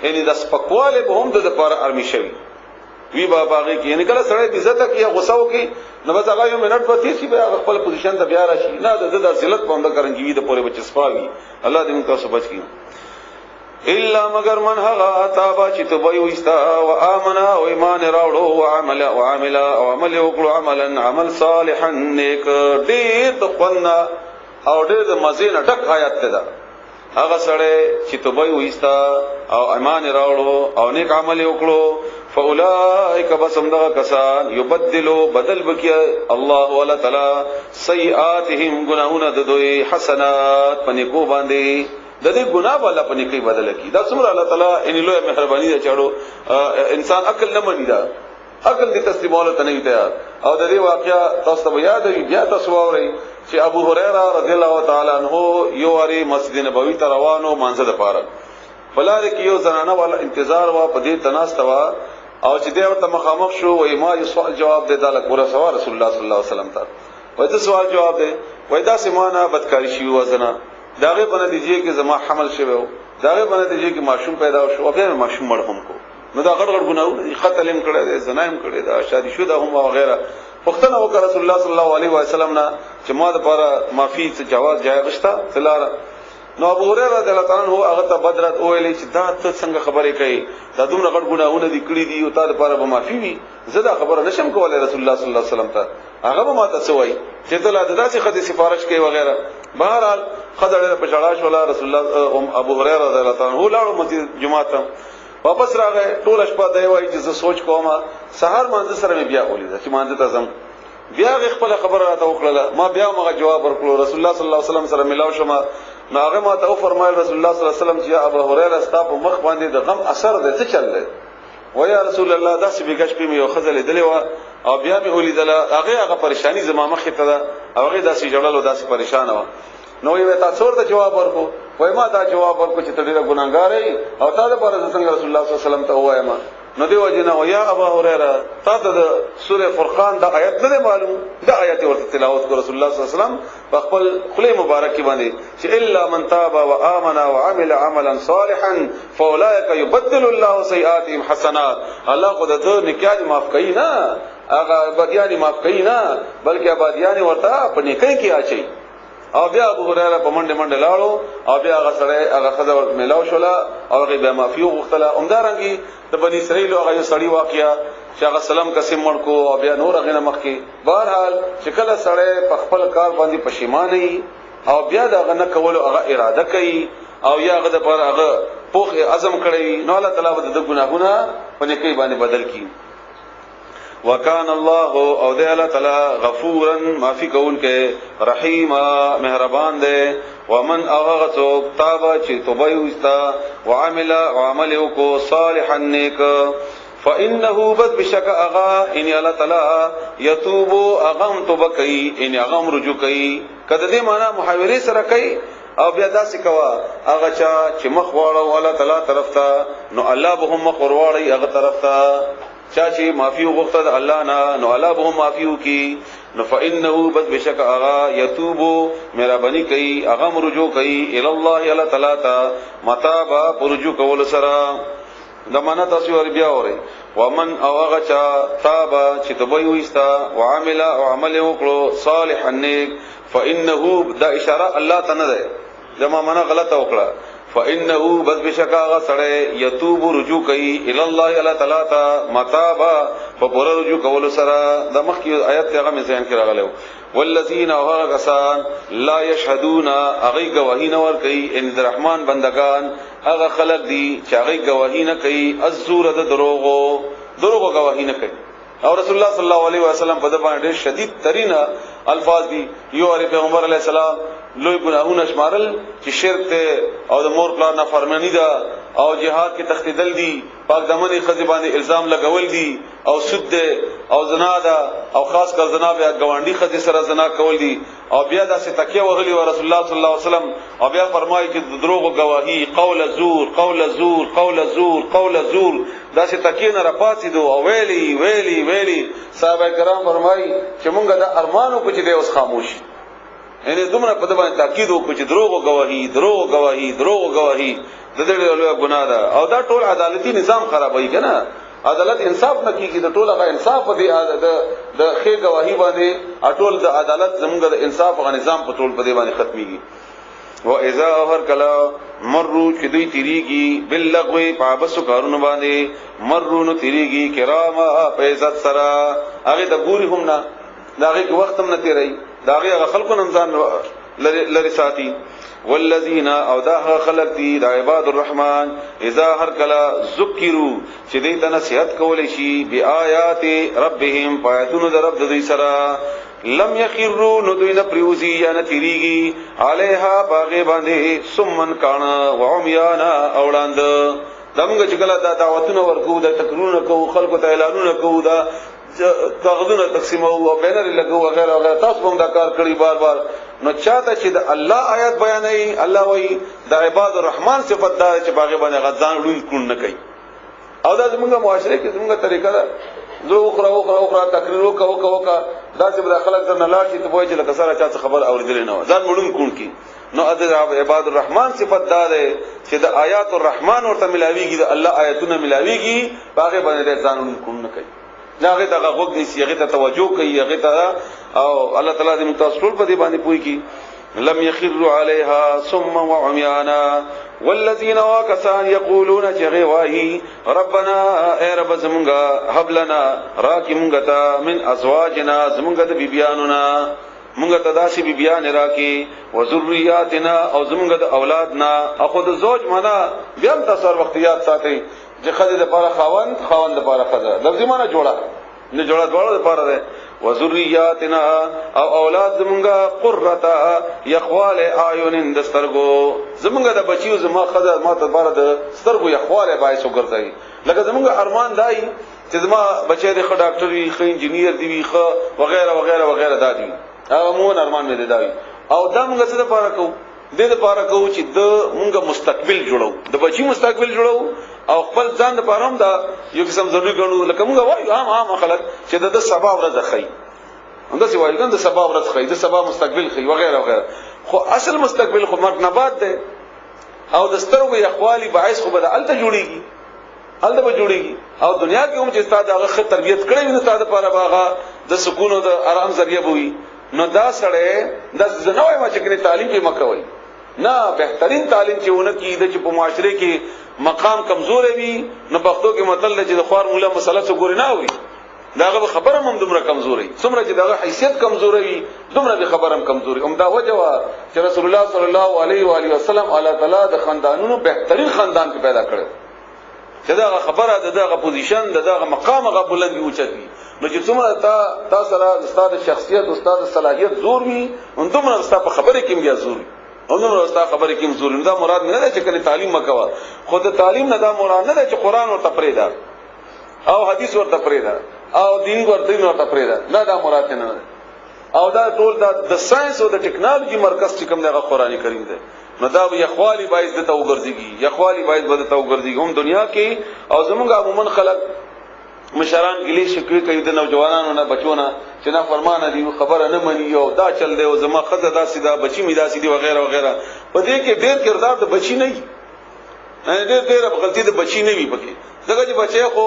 یعنی د سپکواله به هم د لپاره ارمی شوی وی باباږي کې یعنی کله سره عزت کې یا غوسه وکي نو بس هغه یو منټ پاتې شي به خپل پوزیشن ته بیا راشي نه د ذلت باندې کرنګي د پوره بچ سپاوي الله دې موږ تاسو بچ کړي الا مگر من هغه تابا چې توبه وستا او امنه او ایمان راوړو او عمل وکړو عمل صالحا نیک دې تخنا او دې د مزینه ټک آیات ده هغه سره چې توبه وستا او ایمان راوړو او نیک عمل وکړو فاولائک بسمدغه کسان یبدلوا بدل بکی الله ولا تعالی سیئاتهم گناهونه د دوی حسنات پنې کو باندې د دې ګناه والا پنې کوي بدل کی دا څومره الله تعالی ان لوی مهرباني ده چاړو انسان عقل نه مني دا عقل دې تسلیمول ته نه تیار او د دې واقعیا تاسو ته یاد وي بیا تاسو واورئ چې ابو هريره رضی الله تعالی عنہ یو وری مسجد نبوي ته روانو مانځه د پاره بلاره کې یو زنانه والا انتظار وا په دې تناستوا او چې دې ورته مخامخ شو وای ما یو سوال جواب دې داله پورا سوال رسول الله صلی الله علیه وسلم ته وای دا سوال جواب دې وای دا سیمانه بدکاری شي وزنه داغه په نتیجه کې زما حمل شوه داغه په نتیجه کې ماشوم پیدا شو او بیا ماشوم مرحوم کو نو دا غړ ګناو قتل هم کړی دی زنا هم کړی دا شادي شوه هم وغیرہ پختنه وکړه رسول الله صلی الله علیه وسلم نه چې ما د لپاره معافي څه جواز جایز شته تلار نو ابو هريره رضی الله تعالی عنہ هغه ته بدرت ویلې چې دا ته څنګه خبرې کوي دا دومره غړ ګناونه دي کړی دي او تا لپاره به معافي وي زه دا خبره نشم کولای رسول الله صلی الله علیه وسلم ته هغه به ماته سوي چې ته لا داسې خدي سفارش کوي وغیرہ. بهرحال خدای په شړا شو رسول الله ابو هريره رضی الله عنه لاړو مسجد جمعه ته واپس راغی. ټول شپه دی وای چې زه سوچ کوم سحر مانځ سره بیا ولید چې مانځ ته زم بیا خپل خبره راته وکړه. ما بیا مغه جواب ورکړو. رسول الله صلی الله علیه وسلم سره ملاو شم. ناغه ما ته فرمایل رسول الله صلی الله علیه وسلم چې ابو هريره ستا په مخ باندې د غم اثر دی څه چل دی؟ و یا رسول الله داسې بیګش په یو خزل دلی و او بیا به ولیدل هغه پریشانی زما مخ ته ده او هغه داسې جړل او داسې پریشان و. نو یو تاسو ورته جواب ورکو. وای ما دا جواب ورکو چې ته ډیره ګناګار یې او تا د پاره څنګه رسول الله صلی الله علیه وسلم ته وایم. نو دی وجنه او یا ابا هريره تا ته د سوره فرقان دا آیت نه معلوم. دا آیت ورته تلاوت کو رسول الله صلی الله علیه وسلم په خپل خلی مبارک باندې چې الا من تاب وآمن وعمل عملا صالحا فاولئک يبدل الله سیئاتهم حسنات. الله خو د نکاح معاف کوي نه هغه بدیانی معاف کوي نه بلکې بدیانی ورته په نیکۍ کې اچي. او بیا ابو هريره په منډه منډه لاړو او بیا هغه سره هغه خزر ملاو شولا او هغه بیا معافیو غوښتله. عمدارنګي د بنی اسرائیل هغه یو سړی واقعیا چې هغه سلام قسم مړ کو او بیا نور هغه مخ کې. بهرحال چې کله سړی په خپل کار باندې پښیمان وي او بیا دا غنه کول هغه اراده کوي او یا هغه د پر هغه پوخ عزم کړی نو الله تعالی د ګناهونه په نیکی باندې بدل کړي. وکان الله او دې الله تعالی غفورا معافی کون کې رحیما مهربان دے. ومن اوغه څوک تابا چې توبه وستا وعمل کو صالحا نیک فانه بد بشک اغا ان الله تعالی یتوب اغم توبه کوي ان اغم رجوع کوي. کله دې معنا محاوره سره کوي او بیا داسې کوا هغه چې مخ واړو الله تعالی طرف ته نو الله به هم مخ ورواړي هغه طرف ته. چا چې معافي وغوښته الله نه نو الله به معافي وکي. نو فانه بد بشک اغا یتوب مهرباني کوي اغه رجوع کوي ال الله الله تعالی ته متابا رجوع کول سره. دا معنا تاسو ور بیا اورئ. ومن اوغه چا تابا چې توبه وستا وعمل او عمل وکړو صالحا نیک فانه دا اشاره الله ته نه ده دا معنا غلطه وکړه. فانه بس بشکا سړی یتوب رجوع کوي ال الله الله تعالی ته متابا فور رجوع کول سره. د مخ کی آیت هغه مې ذهن کې راغلو. والذین وغسان لا یشهدون اغي گواهی نه ور کوي ان الرحمن بندگان هغه خلق دي چې هغه گواهی نه کوي الزور د دروغو گواهی نه کوي. او رسول الله صلی الله علیه وسلم په دغه باندې شدید ترین الفاظ دي. یو پیغمبر علیه السلام لوی گناهونه شمارل چې شرک ته او د مور پلان نافرمانی ده او جهاد کې تختیدل دي پاک دمنې خزي باندې الزام لګول دي او سود ده او زنا ده او خاص کر زنا بیا گوانډي خزي سره زنا کول دي او بیا داسې تکیه وغلی و رسول الله صلی الله علیه وسلم او بیا فرمایي چې دروغ گواهی قول زور داسې تکیه نه راپاتې دو او ویلی صحابه کرام فرمایي چې مونږ د ارمانو کو چې د اوس خاموش یعنی دومره په دې باندې تاکید وکړي چې دروغ گواهی د دې له ګناه ده او دا ټول عدالتي نظام خرابوي کنه. عدالت انصاف نه کیږي د ټول هغه انصاف دی د خې گواهی باندې ټول د عدالت زموږ د انصاف غو نظام په ټول په دې باندې ختميږي. و اذا هر کلا مرو چې دوی تیریږي باللغو پابسو کارونه باندې مرو نو تیریږي کرامه په عزت سره هغه د ګوري هم نه داغه وخت هم نه تیری داغه خلکو نمزان لری ساتي. والذین او دا خلق دی دا عباد الرحمن اذا هر کلا ذکروا چې دې ته نصیحت کولې شي بیاات ربهم پایتونو در رب دوی سره لم یخروا نو دوی نه پریوزی یا نه تیریږي علیها باغ باندې سمن کانا وعمیانا اولاند دمغه چې کله دا دعوتونه ورکو دا تکرونه کو خلکو ته اعلانونه کو دا کاغذونه تقسیمو او بینر لګو وغیرہ تاسو هم دا کار کړی بار نو چاته چې د الله آیات بیانوي الله وایي د عباد الرحمن صفات دار چې باغ باندې غزان لون کون نه کوي او دا زموږه معاشره کې زموږه طریقه ده زه اخرى تقریر وکا دا چې بل خلک درنه لاړ شي ته وایي چې لکه سره چا خبر اوریدل نه ځان مړون کون کی نو د عباد الرحمن صفات دار چې د آیات الرحمن ورته ملاويږي د الله آیاتونه ملاويږي باغ باندې ځان لون کون نه کوي هغه ته غوږ دي هغه ته توجه کوي هغه ته او الله تعالی دې متاسفل په دې باندې پوي کی. لم يخروا عليها ثم وعميانا والذين وكسان يقولون جغواي ربنا اي رب زمونغا هب لنا راكي مونغتا من ازواجنا زمونغا د بيبياننا مونږ ته داسې بیبیان راکې او ذریاتنا او زمونږ د اولادنا اخو د زوج معنا بیا هم تاسو وخت یاد ساتئ چې خځه د لپاره خاوند د لپاره خځه لفظي معنا جوړه نه جوړه دواړو لپاره ده و ذریاتنا او اولاد زمونږ قرة یخوال اعین د سترګو زمونږ د بچیو زما خځه ما ته لپاره د سترګو یخواله باعث وګرځي لکه زمونږ ارمان دای چې زما بچی د ښه ډاکټر وي ښه انجینیر دی ښه وغیرہ وغیرہ وغیرہ دادی هغه مون ارمان مې دی او دا موږ څه لپاره کوو د دې لپاره کوو چې د موږ مستقبل جوړو د بچی مستقبل جوړو او خپل ځان لپاره هم دا یو قسم ضروري ګڼو لکه موږ وایو عام خلک چې د سبا ورځ خي همدا سی وایي د سبا ورځ خي د سبا مستقبل خي وغیرہ وغیرہ خو اصل مستقبل خو مرګ نه بعد ده او د سترګو یخوالي باعث خو به الته جوړيږي الته به جوړيږي او دنیا کې هم چې استاد هغه ښه تربيت کړی وي نو استاد لپاره باغه د سکون او د آرام ذریعہ وي نو دا سره د زنوې ما چې کني تعلیم په مکوي نه بهترین تعلیم چې ونکې د چې په معاشره کې مقام کمزور وي نو پښتو کې مطلب چې د خوار مولا مسله څه ګوري نه وي داغه خبره هم دومره کمزوري څومره چې داغه حیثیت کمزوري وي دومره به خبره هم کمزوري هم دا وجه وا چې رسول الله صلی الله علیه و علیه وسلم الله تعالی د خاندانونو بهترین خاندان کې پیدا کړو چې داغه خبره داغه پوزیشن داغه مقام هغه بلند اوچتي نو چې څومره تا سره استاد شخصیت استاد صلاحیت زور وي هم دومره استاد په خبره کې بیا زور وي هم دومره استاد خبره کې زور دا مراد نه ده چې کله تعلیم مکوا خود تعلیم نه دا مراد نه ده چې قران ورته پرېدا او حدیث ورته پرېدا او دین ورته پرېدا نه دا مراد نه ده او دا ټول د ساينس او د ټکنالوژي مرکز چې کوم دغه قرآني کریم ده نو دا یخوالی باعث د توګرځيږي یخوالی باعث د توګرځيږي هم دنیا کې او زمونږ عموما خلک مشران ګلی شکوي کوي د نوجوانانو نه بچونه چې نه فرمانه دی خبره نه مني او دا چل دی او زما خزه داسې دا بچی می داسې دی وغیرہ وغیرہ په دې کې ډېر کردار د بچی نه وي ډېر غلطي د بچی نه وي پکې دغه چې بچي خو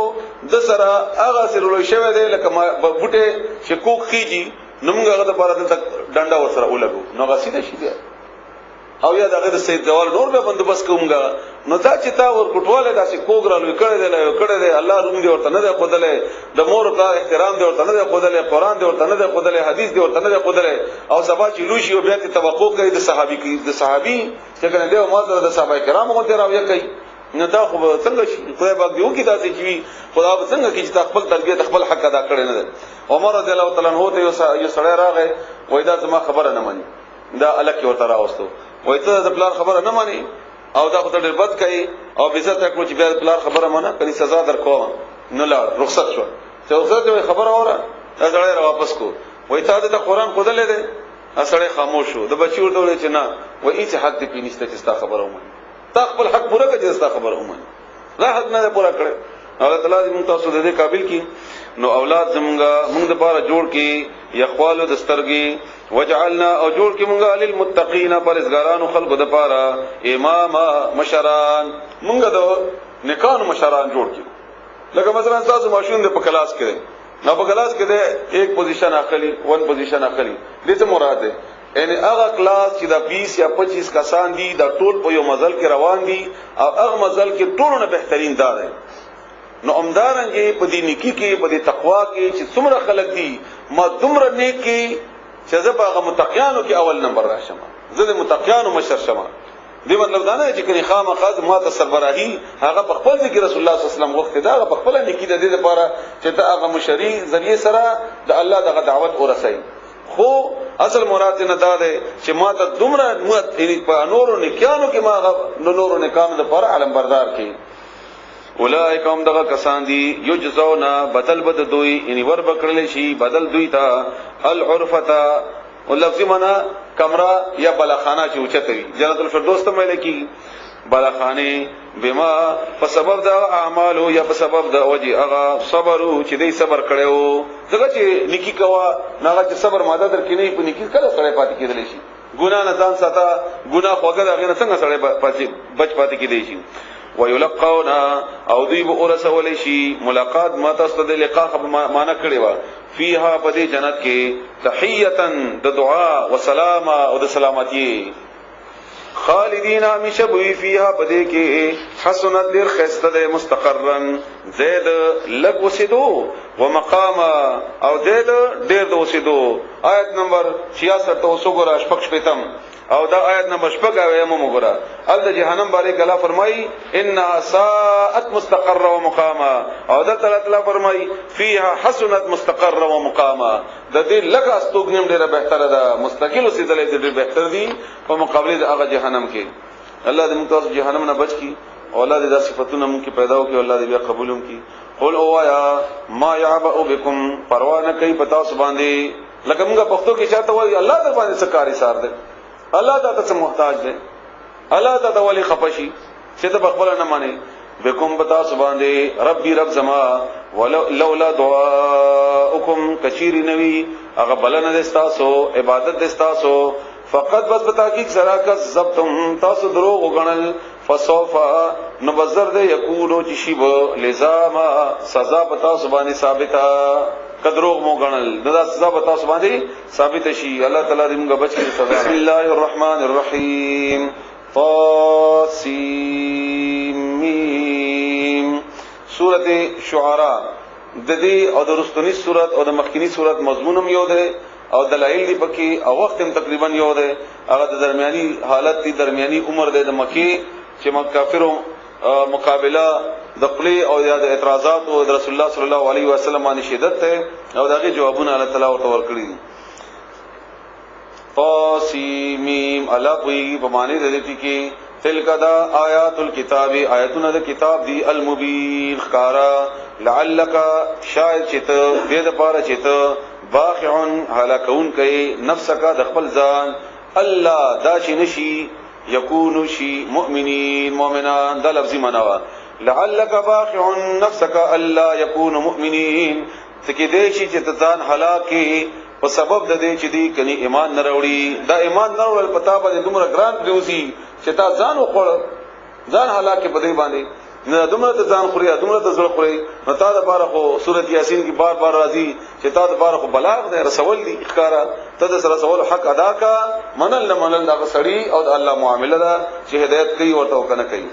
د سره هغه سره شوی دی لکه بوټه چې کوک خيږي نو موږ هغه د بار د ډنډا ور سره ولګو نو غسیده شي دی او یا دغه د سید جوال نور به بندوبست کومګا نو دا چې تا ور کوټواله داسې کوګرالو کړه دی الله روم دی ورته نه خدله د مور کا احترام دی ورته نه خدله قران دی ورته نه خدله حدیث دی ورته نه خدله او سبا چې لوشي او بیا ته توقع کوي د صحابي چې کنه دی او ما د صحابه کرام غو راوي کوي نو دا خو څنګه شي خدای پاک دیو کی داسې چی خدا به څنګه کی چې خپل تربیت خپل حق ادا کړی نه عمر رضی الله تعالی عنہ ته یو سړی راغی وای دا زما خبره نه مانی دا الکه ورته راوستو وای ته د پلان خبره نه مانی او دا خو ته ډېر بد کوي او عزت کړو چې بیا پلان خبره مانه کله سزا درکوم نو لا رخصت شو ته رخصت خبره اوره دا سړی واپس کو وای ته د قرآن خدله ده سړی خاموش شو د بچی ورته وای چې نه وای هیڅ حق دې پینسته چې ستا خبره ومني تا خپل حق پوره کړې چې ستا خبره ومني لا حق نه پوره کړې الله تعالی دې موږ تاسو دې قابل کی نو اولاد زمونږه موږ د پاره جوړ کی یخوالو دسترګي وجعلنا او جوړ کی موږ للمتقین پرهیزګارانو خلقو د پاره امام مشران موږ د نیکانو مشران جوړ کی لکه مثلا تاسو ماشوم د په کلاس کې نو په کلاس کې د ایک پوزیشن اخلي ون پوزیشن اخلي دې ته مراد ده یعنی هغه کلاس چې د 20 یا 25 کسان دي د ټول په یو مزل کې روان دي او هغه مزل کې ټول نه بهترین دار دی نو امدارنګي په دې نیکی کې په دې تقوا کې چې څومره خلک دي ما دومره نیکی چې زه په هغه متقینو کې اول نمبر راشم زه د متقینو مشر شم دې مطلب دا نه چې کله خامخاز ما ته سربراهي هغه په خپل ذکر رسول الله صلی الله علیه وسلم وخت دا په خپل نیکی د دې لپاره چې ته هغه مشری ذریعہ سره د الله دغه دعوت ورسای خو اصل مراد نه دا ده چې ما ته دومره په نورو نیکانو کې ما نورو نیکانو لپاره علم بردار کړي اولئک هم دغه کسان دي یجزونا بدل بد دوی یعنی ور بکړل شي بدل دوی تا العرفتا ولفظ معنا کمره یا بلخانه چې اوچته وي جنت الفردوس ته مل کی بلخانه بما په سبب د اعمالو یا په سبب د وجه هغه صبرو چې دې صبر کړو ځکه چې نیکی کوا نه چې صبر ماده در کې نه په نیکی کله سره پاتې کېدل شي ګناه نه ځان ساته ګناه خوګه دغه نه څنګه سره بچ پاتې کېدل شي ويلقون او دوی به ورسول شي ملاقات ما تاسو د لقاء معنا کړی و فیها بدی جنت کې تحیتن د دعا و سلام او د سلامتی خالدین همیشه بوی فیها بدی کې حسنت دیر خسته ده مستقرن زید لگ وسیدو و مقام او زید دیر دو وسیدو. آیت نمبر 66 تو سوګرا شپږ شپیتم او دا آیت نمبر شپږ ایم وګورا ال د جهنم باندې کلا فرمای ان ساءت مستقر و مقاما او دا تعالی فرمای فیها حسنت مستقر و مقاما د دې لګه استوګنیم ډیره بهتره ده مستقل اوسېدل ډیره بهتر دي په مقابله د هغه جهنم کې. الله دې موږ تاسو جهنم نه بچ کی او الله دې د صفاتونو موږ کې پیدا وکړي او الله دې بیا قبولوم کی. قل او یا ما يعبأ بكم پروا نه کوي پتا سو باندې لکه موږ پښتو کې چاته وایي الله دې باندې سکاري سار دې الله ته محتاج دی الله ته ولی خپشي چې ته بخبل نه مانی بكم بتا سبحانه ربي رب زما ولولا دعاءكم کثیر نوی هغه بلنه دستاسو عبادت دستاسو فقط بس بتا کی زرا کا زبتم تاسو دروغ وګڼل فسوف نبذر دے یکونو چشیب لزاما سزا بتا سبحانه ثابتا کدروغ مو غنل دا سزا بتا سبحانه ثابت شي. الله تعالی دې موږ بچ کړي. بسم الله الرحمن الرحیم طاسیم سورت الشعراء د دې او د رستنی سورت او د مخکینی سورت مضمونم یو ده او دلایل دی پکې او وخت هم تقریبا یو ده. هغه د درمیاني حالت دی درمیاني عمر ده د مکی چې مکافرو مقابله د خپل او د اعتراضات او رسول الله صلی الله علیه وسلم باندې شدت ته او دغه جوابونه الله تعالی ورته ورکړي. طاسیم الله په معنی د دې کې تلک دا آیات الكتاب آیاتونه د کتاب دی المبین خارا لعلک شاید چت دې د پاره چت باخعن هلاکون کوي نفسک د خپل ځان الله دا شي نشي یکونو شي مؤمنین مؤمنان دا لفظی منوا لعلک باخع نفسک الا یکون مؤمنین تکي دې شي چې ځان هلاکي په سبب د دې چې دی کني ایمان نه وروړي دا ایمان نه وروړل پتا باندې دومره ګران دیوسی چې تا ځان وخور ځان هلاکي په دې باندې نه دومره ته ځان خوري دومره ته ځل خوري نو تا د بار خو سورۃ یاسین کی بار بار راځي چې تا د بار خو بلاغ دی رسول دی ښکارا ته د سره رسول حق ادا کا منل نه منل دا سړی او د الله معاملې دا چې هدایت کوي ورته وکنه کوي.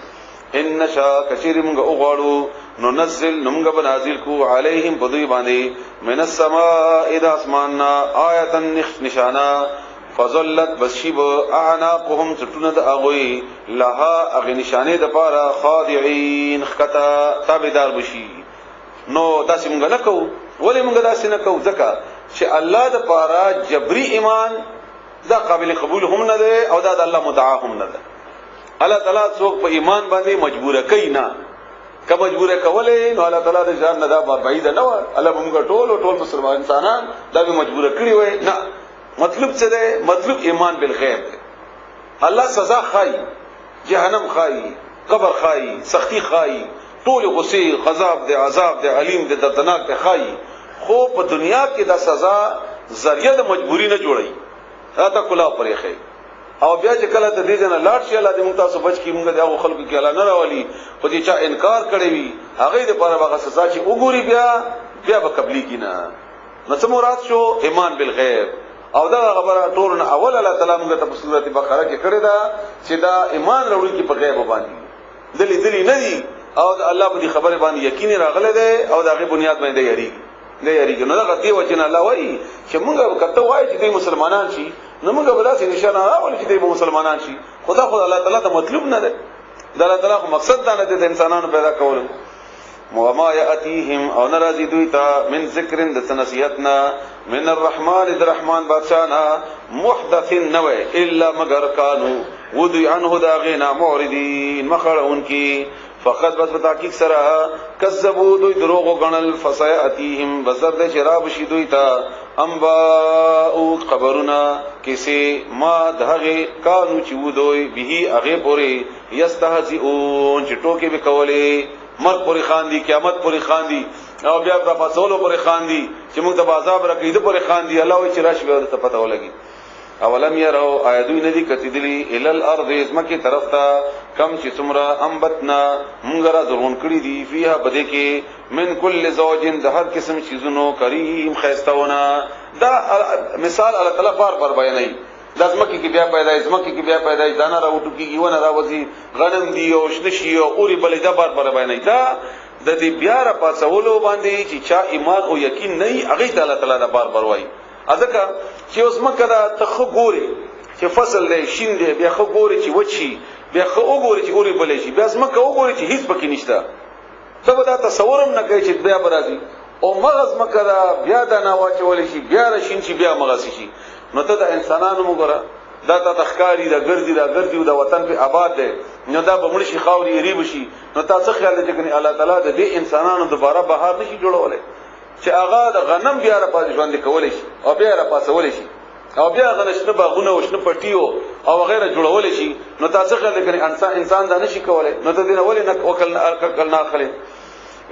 ان نشا کثیر موږ اوغاړو نو نزل موږ بنازل کو علیهم بدوی باندې من السماء اذا اسماننا آیه نشانا فظلت بشیب اعناقهم ستونه د اغوی لها اغه نشانه د پاره خاضعين خطا تابعدار بشي. نو داسې موږ نه کوو ولی موږ داسې نه کوو ځکه چې الله د پاره جبري ایمان دا قابل قبول هم نه ده او دا د الله مدعا هم نه ده. الله تعالی څوک په ایمان باندې مجبور کوي نه که مجبور کولې نو الله تعالی د ځان نه دا بعید نه و الله موږ ټول مسلمان انسانان دا به مجبور کړی وای نه. مطلب څه ده؟ مطلب ایمان بالغیب ده. الله سزا خای جهنم خای قبر خای سختی خای ټول غصه غضب ده عذاب ده علیم ده دردناک ده خای خو په دنیا کې دا سزا ذریعہ د مجبوری نه جوړي راته کلا پرې خای او بیا چې کله ته دې جن لاړ شي الله دې موږ تاسو بچ کی موږ د هغه خلکو کې الله نه راولي خو دې چا انکار کړی وي هغه دې پر هغه سزا چې وګوري بیا به قبلي کینا. نو څه مراد شو؟ ایمان بالغیب. او دا خبره ټول نه اول الله تعالی موږ ته په سورۃ بقره کې کړی دا چې دا ایمان وروړي کې په غیب باندې دلی نه دي او الله په دې خبره باندې یقین راغله ده او دغه بنیاد باندې یریږي. نو دا غتی وجه نه الله وایي چې موږ کته وایي چې دوی مسلمانان شي نو موږ بلاسې نشانه راولي چې دوی مسلمانان شي. خدا الله تعالی ته مطلوب نه ده دا الله تعالی خو مقصد دا نه ده د انسانانو پیدا کول. وما ياتيهم او نرازي دوی تا من ذکر د نصیحتنا من الرحمن الرحمن بادشاہنا محدث نوے الا مگر کانو ودی عنه دا غینا معرضین مخړون کی فقط بس تحقیق سره کذبوا دوی دروغ غنل فسياتيهم بزر د شراب شي دوی تا انبا او خبرنا کسی ما دغه کانو چې ودوی به هغه پوری یستهزئون چې ټوکی به کولی مرګ پوری خاندي قیامت پوری خاندي او بیا په فاصلو پوری خاندي چې موږ ته عذاب راکې د پوری خاندي الله وی چې راشي به ته پته ولګي. اولم يروا ايدوی ندی کتیدلی ال الارض اسمکی طرف تا کم چې څومره انبتنا مونږ را زرغون کړی دي فيها بده کې من کل زوجین د هر قسم چیزونو کریم خیستونه. دا مثال الله تعالی بار بار بیانوي. لازمکی کی بیا پیدا ازمکی کی بیا پیدا دانا را وټو کی ونه را وځي غنم دی او شنشي او اوري بلې دا بار بار بیانوي. دا د دې بیا را پاسولو باندې چې چا ایمان او یقین نه هغه ته الله تعالی دا بار بار وایي. ځکه چې اوس مکه دا تخ ګوري چې فصل دی شین دی بیا خو ګوري چې وچی بیا خو وګوري چې اوري بلې شي بیا مکه وګوري چې هیڅ پکې نشته. ته دا تصورم نه کوي چې بیا برازي او مغز مکه دا بیا دا نه واچول شي بیا راشین شي بیا مغز شي. نو ته د انسانانو وګوره دا ته تخکاری دا ګرځي دا وطن په آباد دی نو دا به مړ شي خاوري ریب شي. نو تاسو خیال دې کني الله تعالی د دې انسانانو دوباره بهار نشي جوړولای چې هغه د غنم بیا را پاتې ژوند کولای شي او بیا را پاسول شي او بیا غنښنه باغونه او شنه پټیو او غیره جوړول شي. نو تاسو خیال دې کني انسان دا نشي کولای. نو ته دې ولې نه وکل نه اخلي.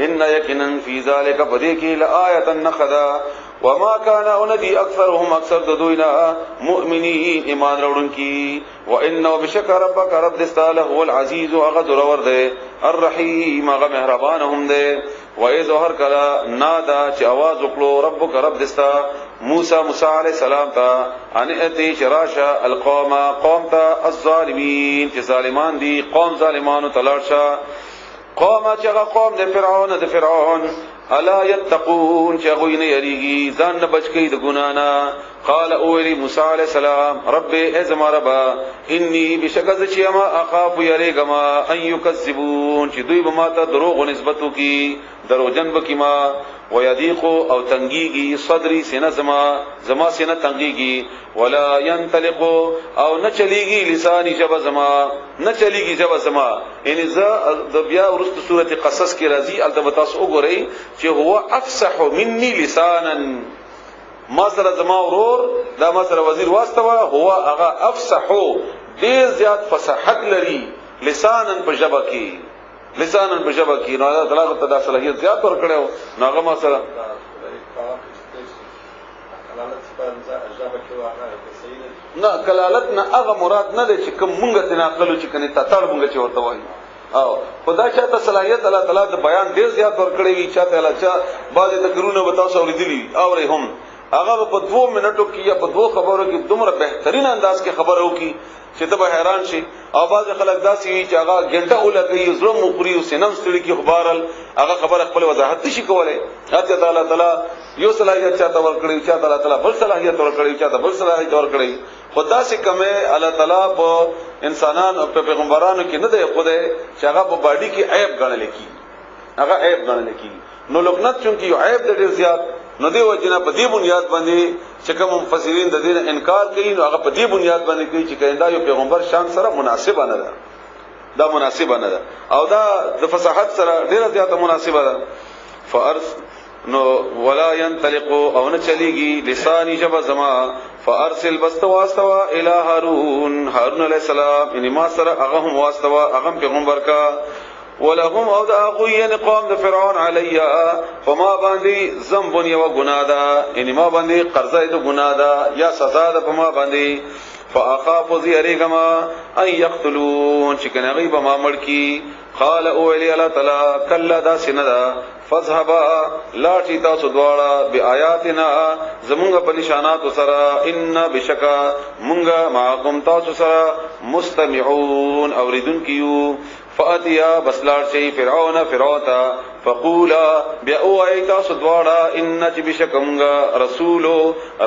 ان یقینا فی ذلک فدیکی لآیه نخذا وما كان اندي اكثرهم اكثر دوینا مؤمنین ایمان راوړونکي وانه بشک ربک رب دستاله هو العزیز اغذر ورده الرحیم غ مهربان هم ده. واذ هر کلا نادا چې आवाज وکړو ربک رب دستا موسی علیہ السلام ته ان اتي شراشه القوم قوم ته الظالمین چې ظالمان دي قوم ظالمانو تلارشه قوم چې قوم د فرعون الا يتقون چې غوی نه یریږي ځان نه بچ کی د ګنا نه. قال اولی موسی علیہ السلام رب ازما ربا انی بشکز چې ما اخاف یریګما ان یکذبون چې دوی به ماته دروغ نسبتو کی دروغجن بکما ويضيق او تنگیږي صدری سینه زما سینه تنگیږي ولا ينطلق او نه چلیږي لسانی جب زما یعنی ز د بیا ورست سورته قصص کې راځي البته تاسو وګورئ چې هو افصح مني لسانا ما سره زما ورور دا ما سره وزیر واستوا هو هغه افصح ډیر زیات فصاحت لري لسانا بجبکی نو دا طلاق ته د صلاحیت زیات ور کړو نو هغه ما سره نه کلالت نه هغه مراد نه دی چې کوم مونږ ته ناقلو چې کني تاتړ مونږ چې ورته وایي او خدا چاته صلاحیت الله تعالی د بیان ډیر زیات ور کړی وی چاته الله چا بعض تقریرونه بتاوسو اوریدلی او هم هغه په 2 منټو کې یا په 2 خبرو کې دومره بهترین انداز کې خبرو کی چې ته به حیران شي. او بعض خلک داسي وي چې هغه ګنټه ولګي زړه مخوري او سینم ستړي کې خبرل هغه خبره خپل وضاحت نشي کولای. حتی الله تعالی یو صلاحیت چاته ور کړی چاته الله تعالی بل صلاحیت ور کړی چاته بل صلاحیت ور کړی. خدا سے کمه الله تعالی په انسانان او پیغمبرانو کې نه دی خدای چې هغه په باډي کې عیب غنل کی نو لوکنت چونکی یو عیب د ډیر زیات نو دی وجنه په دې بنیاد باندې چې کوم مفسرین د دین انکار کوي نو هغه په دې بنیاد باندې کوي چې کیندا یو پیغمبر شان سره مناسبه نه ده او دا د فصاحت سره ډیره زیاته مناسبه ده. فارس نو ولا ينطلق او نه چلیږي لسانی جب زما فارسل بستوا الى هارون علیہ السلام یعنی ما سره هغه هم واستوا هغه پیغمبر کا ولهم او دا اخوین قوم د فرعون علیا فما باندې ذنب یو گناه ده یعنی ما باندې قرضه د گناه ده یا سزا ده فما باندې فاخاف ذریګما ان یقتلون چې کنه غیب ما مړ کی. قال اولی الله تعالی کلا دا سندا فذهبا لا چی تاسو دواړه بیااتنا زمونږ په نشانات سره ان بشکا مونږه معکم تاسو سره مستمعون اوریدون کیو. فاتیا بسلار شی فرعون فقولا بیا او ایتا سدواړه ان چې بشکمږه رسولو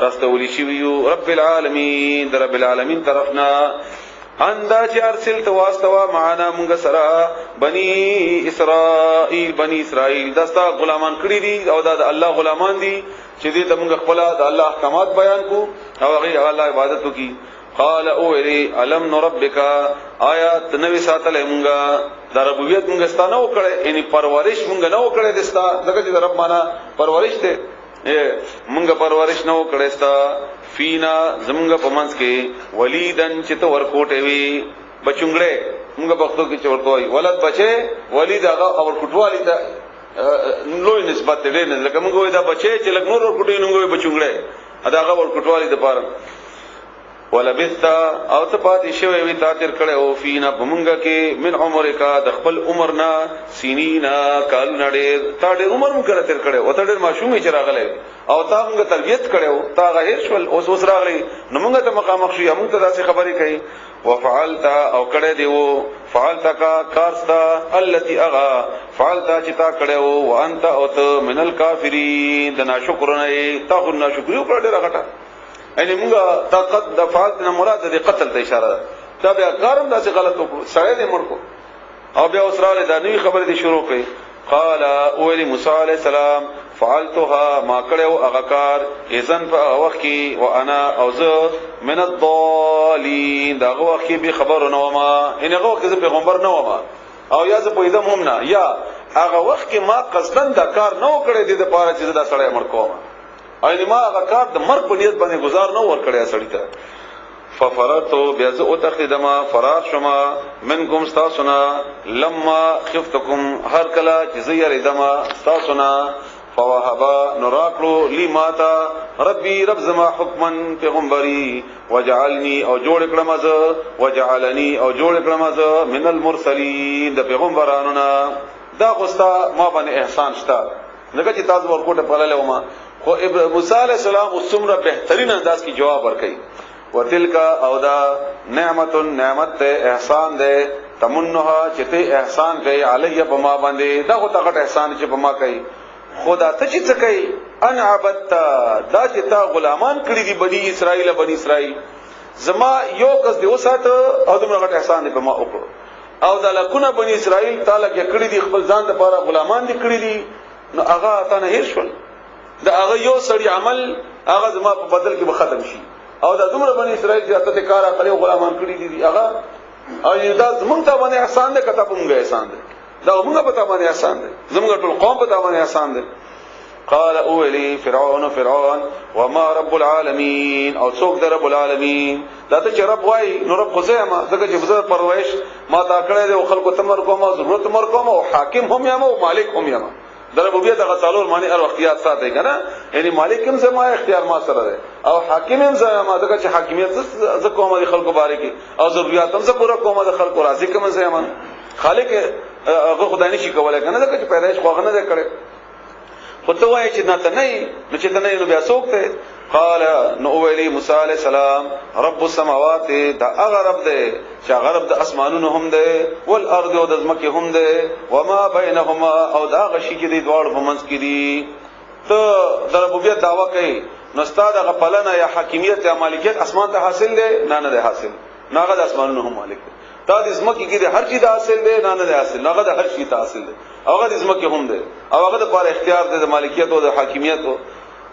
رسول شیو رب العالمین در رب العالمین طرفنا اندا چې ارسل تواستوا معنا مونږ سره بنی اسرائیل دستا غلامان کړی دي او دا د الله غلامان دي چې دې ته مونږ خپل د الله احکامات بیان کو او هغه الله عبادت وکي. قال اولی علم نربک آیات نوی ساتل مونږه د ربوبیت مونږ ستانه وکړه یعنی پرورش مونږ نه وکړه دستا دغه چې رب معنا پرورش ته مونږ پرورش نه وکړه ستا فینا زمونږ په منځ کې ولیدن چې تو ورکوټه وی بچونګړې مونږ په وختو کې چورته وای ولد بچي ولید هغه اور کوټوالی ته لوی نسبت دی نه لکه مونږ وای دا بچي چې لکه نور ورکوټې نوږي بچونګړې ادا هغه ور کوټوالی د پاره ولبثت او ته پاتې شوی وي تا تیر کړه او فینا بمونګه کې من عمرک د خپل عمرنا سینینا کال نړې تا ډېر عمر مونږ تیر کړه او ته ډېر معصومې چې راغله او تا موږ تربیت کړو تا غیر شول اوس راغلی نو موږ ته مخامخ شو موږ ته داسې خبرې کوي وفعلت او کړه دیو فعلت کا کارستا التي اغا فعلت چې تا کړو وانت او ته من الکافرین د ناشکرنه تا خو ناشکریو کړه ډېر غټه یعنی موږ طاقت د فعلت نه مراد د قتل ته اشاره ده دا بیا کارم داسې غلط وکړو سړی دې مړ کو او بیا اوس راغلی دا نوې خبرې دې شروع کړي قال اولی موسی علیہ السلام فعلتها ما کړو هغه کار اذن په وخت کې وانا او زه من الضالین دا وخت کې به خبر نه وما ان هغه وخت کې پیغمبر نه وما او یا زه په دې هم نه یا هغه وخت کې ما قصدن دا کار نه وکړې د لپاره چې دا سړی مړ کوم او ما هغه کار د مرګ په نیت باندې گزار نه ور کړی سړی ته ففررتو بیاز او تخدما فرار شما منکم استاسنا لما خفتکم هر کلا چې زیر دما استاسنا فوهبا نراقلو لی ماتا ربی رب زما حکمن پیغمبری وجعلنی او جوړ کړم از وجعلنی او جوړ کړم از من المرسلین د پیغمبرانو نا دا غستا ما باندې احسان شتا لکه چې تاسو ورکوټه پلاله وما خو موسی علیہ السلام اوسمره بهترین انداز کی جواب ورکړي وتلک او دا نعمت احسان دے تمنها چې ته احسان کوي علیه په ما باندې دا خو تاغت احسان چې په ما کوي خدا ته چې څه کوي ان عبدت دا چې تا غلامان کړی دي بنی اسرائیل زما یو کس دی وساته او دغه غټ احسان دی په ما وکړو او دا لکونه بنی اسرائیل تعالی کې کړی دي خپل ځان لپاره غلامان دي کړی دي نو هغه تا نه هیر شول دا هغه یو سړی عمل هغه زما په بدل کې به ختم شي او دا دومره بنی اسرائیل چې اته کار کړي غلامان کړی دي هغه او دا زمونږ ته باندې احسان ده کته پونګه احسان ده دا موږ په تا باندې احسان ده زمونږ ټول قوم په تا باندې احسان ده قال اولی فرعون وما رب العالمین او څوک در رب العالمین دا ته چې رب وای نو رب خزیمه دغه چې بزر پرورش ما تا کړی دی خلکو تمر کوم ضرورت مر کوم او حاکم هم یم او مالک هم یم در ربوبیت هغه څالور معنی هر وختیات ساتي کنه یعنی مالک هم زما اختیار ما سره ده او حاکم هم زما دغه چې حاکمیت ز کومه خلکو باره کې او ضرورت هم ز پورا کومه د خلکو راضی کوم زما خالق هغه خدای نشي کولای کنه دغه چې پیدائش خو غنه کړي خو ته وایې چې نه نو چې ته نه نو بیا څوک ته قال نو ویلی موسی علیہ السلام رب السماوات دا هغه رب دی چې هغه رب د اسمانونو هم دی والارض او د ځمکې هم دی وما بینهما او دا غشي کې دی دواړو په منځ کې دی ته د ربوبیت دعوا کوي نو استاد هغه پلنه یا حاکمیت یا مالکیت اسمان ته حاصل دی نه دی حاصل ناغه د اسمانونو هم مالک دی تا د ځمکې کې هر چیز حاصل دی نه دی حاصل ناغه د هر شي ته حاصل دی هغه د ځمکې هم دی او هغه د پر اختیار دی د مالکیت او د حاکمیت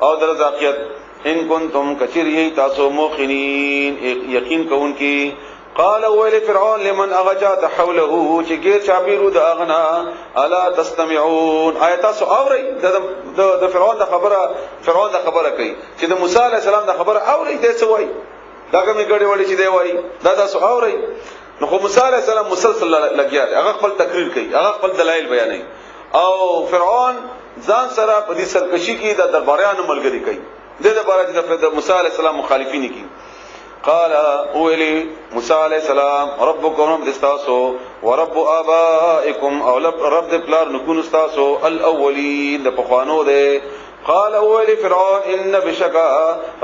او د رضاقیت ان کنتم کثیری تاسو موقنین یقین کوونکی قال ویل فرعون لمن اغجا حوله چې غیر چابیرو د اغنا الا تستمعون آیات سو اوري د فرعون د خبره کوي چې د موسی علی السلام د خبره اوري د څه وای دا کومه ګړې وړي چې دی وای دا تاسو اوري نو خو موسی علی السلام مسلسل لګیا هغه خپل تقریر کوي هغه خپل دلایل بیانوي او فرعون ځان سره په دې سرکشي کې د درباریانو ملګری کوي دغه لپاره چې د موسی علی السلام مخالفین کی قال اولی موسی علی السلام ربکم رب استاسو ورب آبائکم او رب پلار نکون استاسو الاولین د پخوانو ده قال اولی فرعون ان بشکا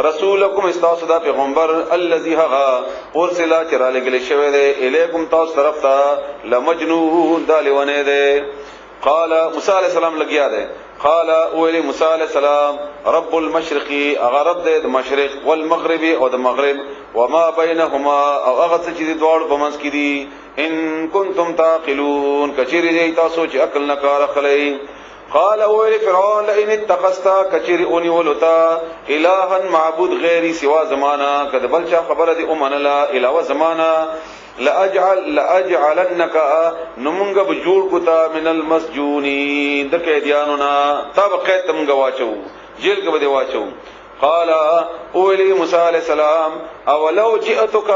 رسولکم استاسو دا پیغمبر الذی هغا ارسل چرا لګل شوی ده الیکم تاسو طرف ته لمجنون دا لیونه ده قال موسی علیہ السلام لګیا ده قال اولی موسی علیہ السلام رب المشرق غرب د مشرق والمغرب او د مغرب وما بينهما او هغه چې د دوړ په منځ کې دي ان کنتم تعقلون کچری دی تاسو چې عقل نه کار اخلئ قال اولی فرعون لئن اتخذت کچری اونی ولتا الها معبود غیری سوا زمانہ کده بل چا خبره دی امن لا اله زمانہ لأجعلنك نمونگ بجوڑ کتا من المسجونین در قیدیانو نا تاب قید تمونگ واچو جیل کے بدے واچو قال اولی موسی علیہ السلام اولو جئتک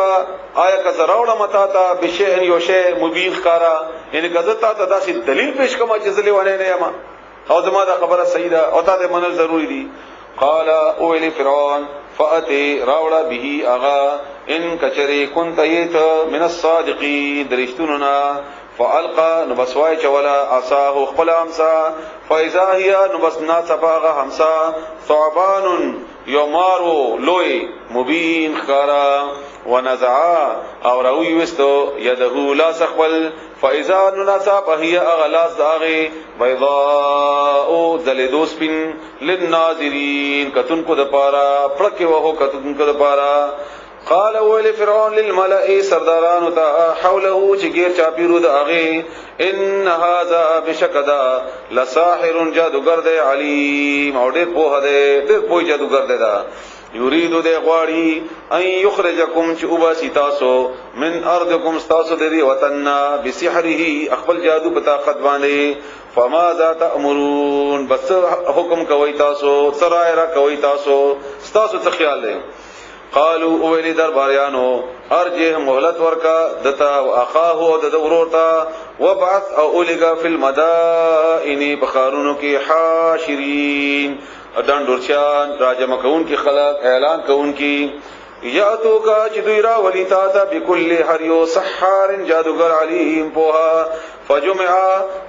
آیا کزراوڑا متاتا بشیئن یوشی مبین خکارا یعنی کزتا تا دا سی دلیل پیش کما چیزلی وانے نیما او زما دا خبر صحیح دا او تا دے منل ضروری دی قال اولی فرعون فاتی راوڑا به اغا ان کچری كنت ایت من الصادقین درشتوننا فالقى نبسوای چولا عصاه خپل همسا فاذا هي نبسنا صفاغه همسا ثعبان یمارو لوی مبین خارا ونزعا او راوی وستو یده لا سخبل فاذا ننصب هي اغلاس داغي بيضاء ذلدوس بن للناظرين کتن کو دپارا پړک وو کتن کو دپارا قال اول فرعون للملئ سرداران تا حوله چگیر چاپیرو داغي ان هذا بشکدا لساحر جادوگر دے علیم او ډېر په هده ډېر په جادوگر دے دا یریدو دے غواړي ان یخرجکم چوبا سیتاسو من ارضکم استاسو دې وطن بسحره اخبل جادو پتا قد باندې فماذا تأمرون بس حکم کوي تاسو سرای را کوي تاسو استاسو څه خیال دی قالوا اولی درباریانو ارجه مهلت ورکا دتا واخاه د ورورتا وبعث او اولغا فی المدائن بخارونو کی حاشرین ډنډورچان راجم کون کی خلق اعلان کون کی یاتو کا چدیرا ولیتا تا بكل هریو سحار جادوگر علیم پوها فجمع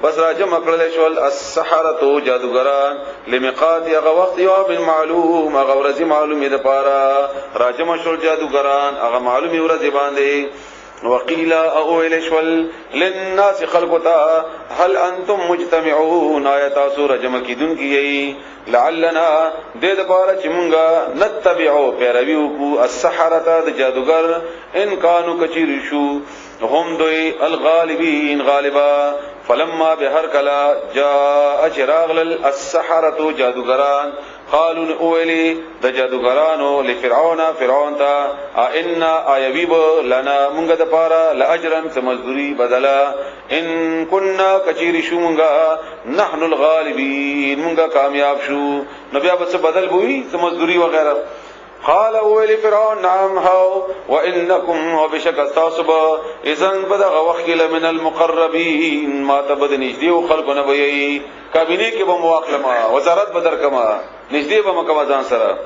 بس راجم کړل شول السحرة جادوگران لميقات هغه وخت یو بالمعلوم هغه ورځ معلومه ده پارا راجم شول جادوگران هغه معلومه ورځ باندې وقيل اول شول للناس خلقتا هل انتم مجتمعون آیات سوره جمع کیدون کی لعلنا دې د پاره چې مونږه نتبعو پیرویو کو السحرة د جادوگر ان کانوا کچیر شو هم دوی الغالبین غالبا فلما بهر کلا جاء چراغ السحرة جادوگران قالوا اولی د جادوگرانو لفرعون فرعون تا ان ایبیب لنا مونږ د پاره لاجرن سمزدوری بدلا ان كنا کچیر شو مونږه نحن الغالبین مونږه کامیاب شو نو بیا بس بدل بوئی سمزدوری وغیرہ قال اول فرعون نعم هاو وانكم وبشك استصب اذن بدغ وخيل من المقربين ما تبد نجدي وخلق نبي کابینه کې به مواخلمه وزارت بدر کما نجدي به مکما ځان سره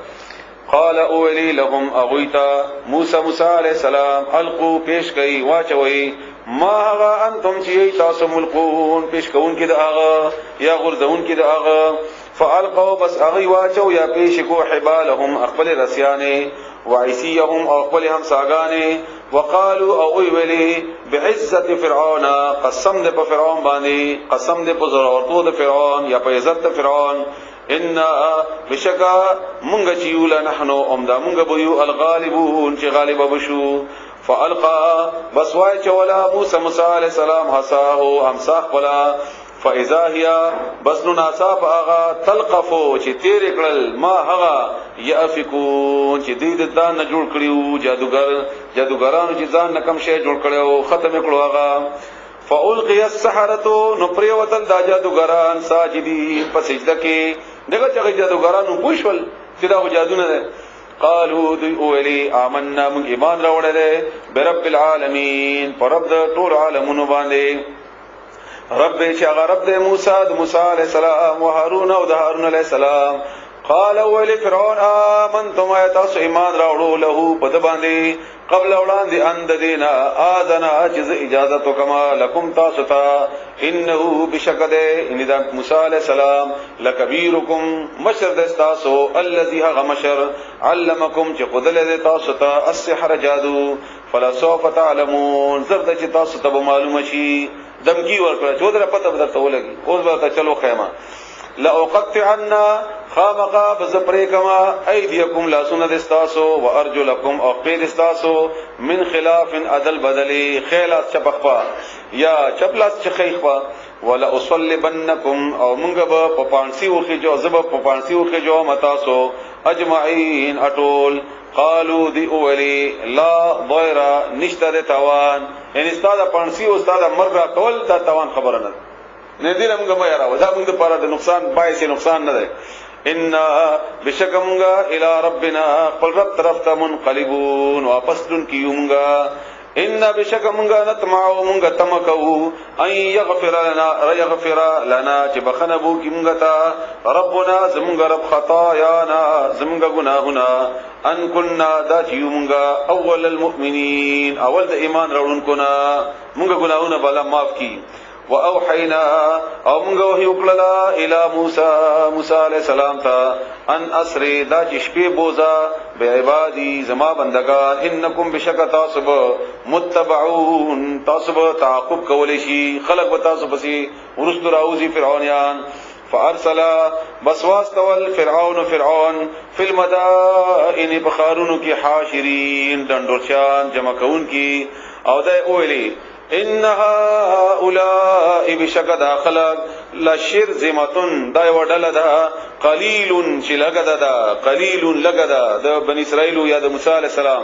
قال اولی لهم اغویتا موسی علیہ السلام القوا پیش کئ واچوي ما هغه انتم چې تاسو ملقون پیش کون کې داغه یا غرزون کې داغه فالقوا بس اغي واچو یا پیش کو حبالهم اقبل رسیانه وعيسيهم او اقبل هم ساغانه وقالوا او ویلی بعزت فرعون قسم دې په فرعون باندې قسم دې په ضرورتو د فرعون یا په عزت د فرعون ان بشکا مونږ چې یو لنحنو امدا مونږ به یو الغالبون چې غالب بشو فالقى بس وای چولا موسی علیہ السلام حساه امساخ بلا فاذا هي بس نو ناصاب اغا تلقفو چې تیر کړل ما هغه یافکون چې دې د ځان جوړ کړیو جادوګرانو چې ځان نکم شي جوړ کړو ختم کړو هغه فالقي السحرة نو پریوتل دا جادوګران ساجدين په سجده کې دغه چې جادوګرانو پوښول چې دا جادو نه ده قالوا دی اولی آمنا من ایمان راوړل برب العالمین پر رب د ټول عالمونو باندې رب چې هغه رب د موسی علیہ السلام او هارون او د هارون علیہ السلام قال اول فرعون آمنتم تاسو ایمان راوړو له په د باندې قبل وړاندې اند دینا اذن اجز اجازه تو کما لکم تاسو ته انه بشکد ان د موسی علیہ السلام لکبیرکم مشر د تاسو الذي هغه مشر علمکم چې قدل تاسو ته السحر جادو فلا سوف تعلمون زرد چې تاسو ته معلومه شي دمکی ورکړه چې در پته بدر ته ولګي اوس به چلو خیمه لا اقطعن خامقا بزپریکما ایدیکم لا سنت استاسو وارجلکم او قید استاسو من خلاف عدل بدلی خیلات چپخپا یا چپلاس چخیخپا ولا اصلبنکم او منغب پپانسی وخی جو زب پپانسی وخی جو متاسو اجمعین اٹول قالو دی اولی لا ضیر نشتر تاوان یعنی استاد پانسی او استاد مرغا کول دا تاوان خبره نه نه دې موږ ما یاره دا موږ لپاره د نقصان باعث نقصان نه ده ان بشکمغا الى ربنا قل رب طرف ته منقلبون واپس دن کیومغا ان بشک مونږه نتمعو مونږه تمکو ان یغفر لنا چې بخنه بو کی مونږه تا ربنا زمونږه رب خطايانا زمونږه گناهونه ان كنا دا چې مونږه اول المؤمنین اول د ایمان راوړونکو نه مونږه گناهونه بلا معاف کی واوحینا او مونږه وحی وکړه الی موسی علیہ السلام ته ان اسری دا چې شپې بوزا به عبادی زما بندگان انکم بشک تاسب متبعون تاسب تعقب کول شي خلق و تاسب سي ورست راوزی فرعونیان فارسل بسواستول فرعون فی المدائن بخارونو کی حاشرین دندورچان جمع کون کی او دای اولی ان هؤلاء بشکد خلق لشرذمه دای وډل دا قلیل چې لګدا د بنی اسرائیل یا د موسی علی السلام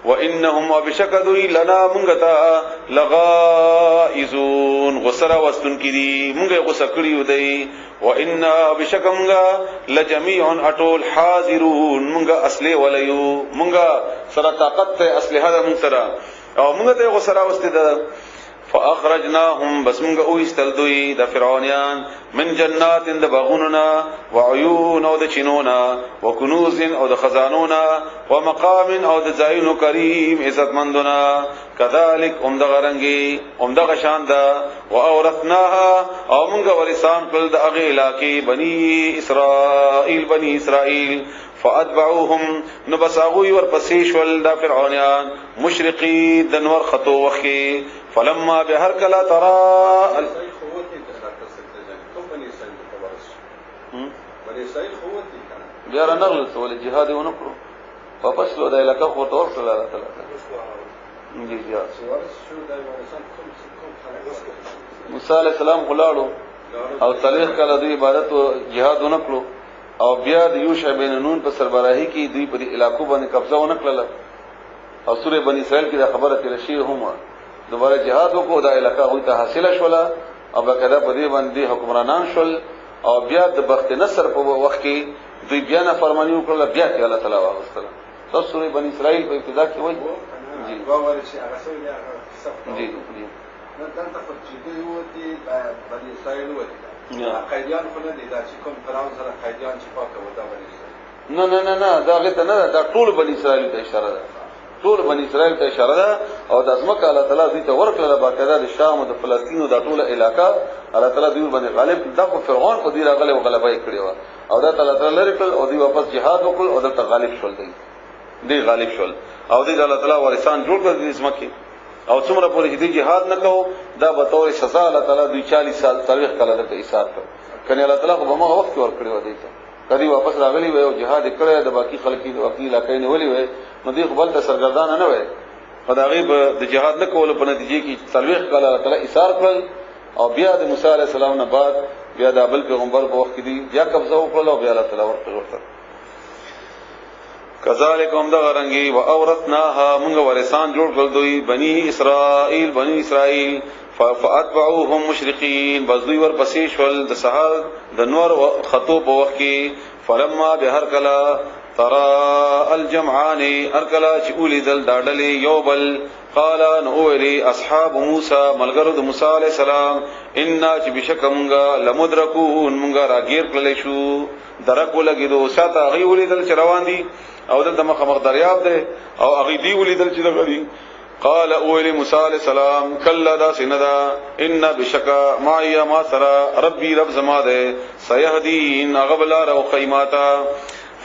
وانهم وبشکد لنا منغتا لغائزون غسرا واستون کړي مونږه غسه کړیو دی وان بشکمغا لجميع اطول حاضرون مونږه اصلي ولیو مونږه سره طاقت ته اسلحه ده مونږ سره او مونږ ته غسرا واستید فاخرجناهم بس مونږه او استل دوی د فرعونیان من جنات د باغوننا وعيون او د چینونا وکنوز او د خزانونا ومقام او د زاینو کریم عزت مندونا كذلك امدغرنگی امدغشاندا واورثناها او مونږه ورثان کول د اغه علاقې بني اسرائیل فاتبعوهم نبساغوی ورپسې شول د فرعونیان مشرقی د نور خطو وخی فلما بهر کلا ترى بیا رنغل سول جهاد ونکړو واپس لو د علاقې خو تور صلی الله تعالی جی بیا موسی علیہ السلام غلاړو او صالح کله د عبادت او جهاد ونکړو او بیا د یوشع بن نون په سربراهی کې دوی په علاقو باندې قبضه ونکړه او سورې بنی اسرائیل کې د خبره کې شی هم دوباره جهاد وکړو د علاقې وې ته حاصله شولا او بقدا په دې باندې حکمرانان شول او بیا د بخت نصر په وخت کې دوی بیا نه فرمانی وکړه بیا کې الله تعالی واغستله تاسو سورې بنی اسرائیل په ابتدا کې وایي جی جی جی نو دلته په چې دوی وتی بنی اسرائیل وتی قیدیان خو نه دي دا چې کوم فرعون سره قیدیان چې پاکه ودا بنی اسرائیل نه دا غته نه دا ټول بنی اسرائیل ته اشاره ده ټول بنی اسرائیل ته اشاره ده او د ازمکه الله تعالی دوی ته ورکړه باقاعده د شام او د فلسطین او د ټوله علاقہ الله تعالی دوی باندې غالب دا خو فرعون په دې راغله او غلبه یې کړې و او دا الله تعالی لري کړ او دوی واپس jihad وکړ او د غالب شول دی غالب شول او دې الله تعالی ورسان جوړ کړ د ازمکه او څومره پورې دې jihad نه کوو دا به تور سزا الله تعالی دوی 40 سال تاریخ کله د ایثار کړ کنه الله تعالی په ما وخت ور کړی و دی ته کدی واپس راغلی وای او jihad کړی د باقی خلکو د وکیل علاقې نه ولي وای نو دې خپل ته سرګردان نه وای خدای به د jihad نه کول په نتیجه کې تلويخ کله الله تعالی ایثار کړل او بیا د موسی علی السلام نه بعد بیا د بل پیغمبر په وخت کې دی بیا قبضه وکړل او بیا الله تعالی ورته کذالک هم د غرنګي او اورثناها موږ ورثان جوړ کړل دوی بنی اسرائیل فاتبعوهم مشرقین بس دوی ور پسې شول د سحر د نور خطو په وخت کې فلما بهر کلا ترى الجمعان ارکلا چې اولیدل داډلې یوبل قال نوری اصحاب موسی ملګرو د موسی علی السلام ان چې بشکمغه لمدرکون مونږه راګیر کړل شو درکو لګیدو ساته غي اولیدل چې روان دي او دلته مخ دریاب ده او غي دی اولیدل چې دغړي قال اولی موسی علیہ السلام کلا دا سندا ان بشکا معي ما سرا ربي رب زما ده سيهدين غبلا رو خيماتا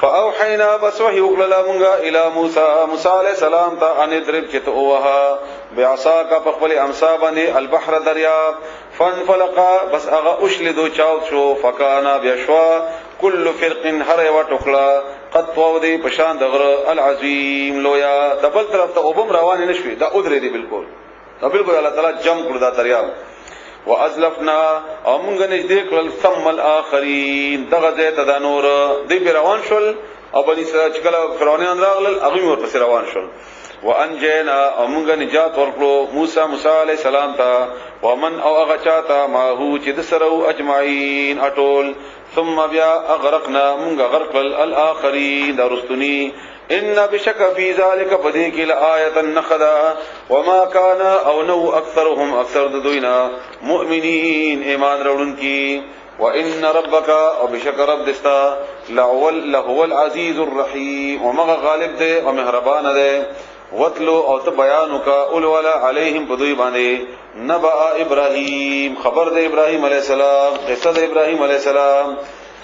فاوحينا بسوحي وقلا مونږه الى موسی علیہ السلام ته ان درب چت اوها بعصا کا خپل امسا باندې البحر دریاب فانفلقا بس اغه اشلدو چاو شو فکانا بشوا كل فرق هر یو ټوکلا قد طودي پشان دغره العظیم لویا دبل طرف ته وبم روان نشوي دا ادري دي بالکل الله تعالی جم کړ دا دریاب وازلفنا او مونږ نږدې کړل ثم الاخرین دغه ځای ته د نور دی روان شول او بني اسرائیل چې کله فرعونان راغلل هغه ور پسې روان شول وانجینا او مونږ نجات ورکړو موسی علیہ السلام ته ومن او هغه چاته ما هو چې د سره اجمعین اټول ثم بیا اغرقنا مونږ غرق الاخرین درستنی ان بشک فی ذلک بدیک لآیه نخدا وما كان او نو اکثرهم اکثر دوینا مؤمنین ایمان راوړونکي وان ربک او بشک رب دستا لهو العزیز الرحیم ومغ غالب دے او مهربان دے وتلو او ته بیانو کا اول ولا علیہم بدوی باندې نبأ ابراہیم خبر دے ابراہیم علیہ السلام قصه دے ابراہیم علیہ السلام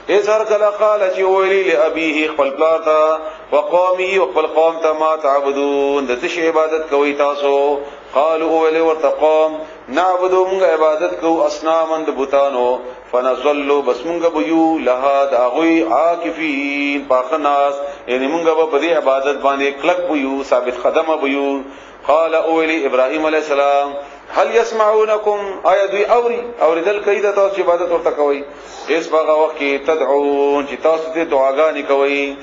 ایسار کلا قال چی ویلی لابیه خپل پلاتا وقومی وخپل قوم تا ما تعبدون د تش عبادت کوي تاسو قالوا ویلی ورتقوم نعبدو منگ عبادت کو اصنامند بوتانو فنظلو بس منگ بیو لها داغوی عاکفین پاخناس یعنی منگ بدی عبادت باندې کلک بیو ثابت قدم بیو قال اولی ابراہیم علیہ السلام هل يسمعونكم ايدي اوریدل کید تاسو عبادت ورته کوي اس هغه وخت کې تدعون چې تاسو ته دعاګانې کوي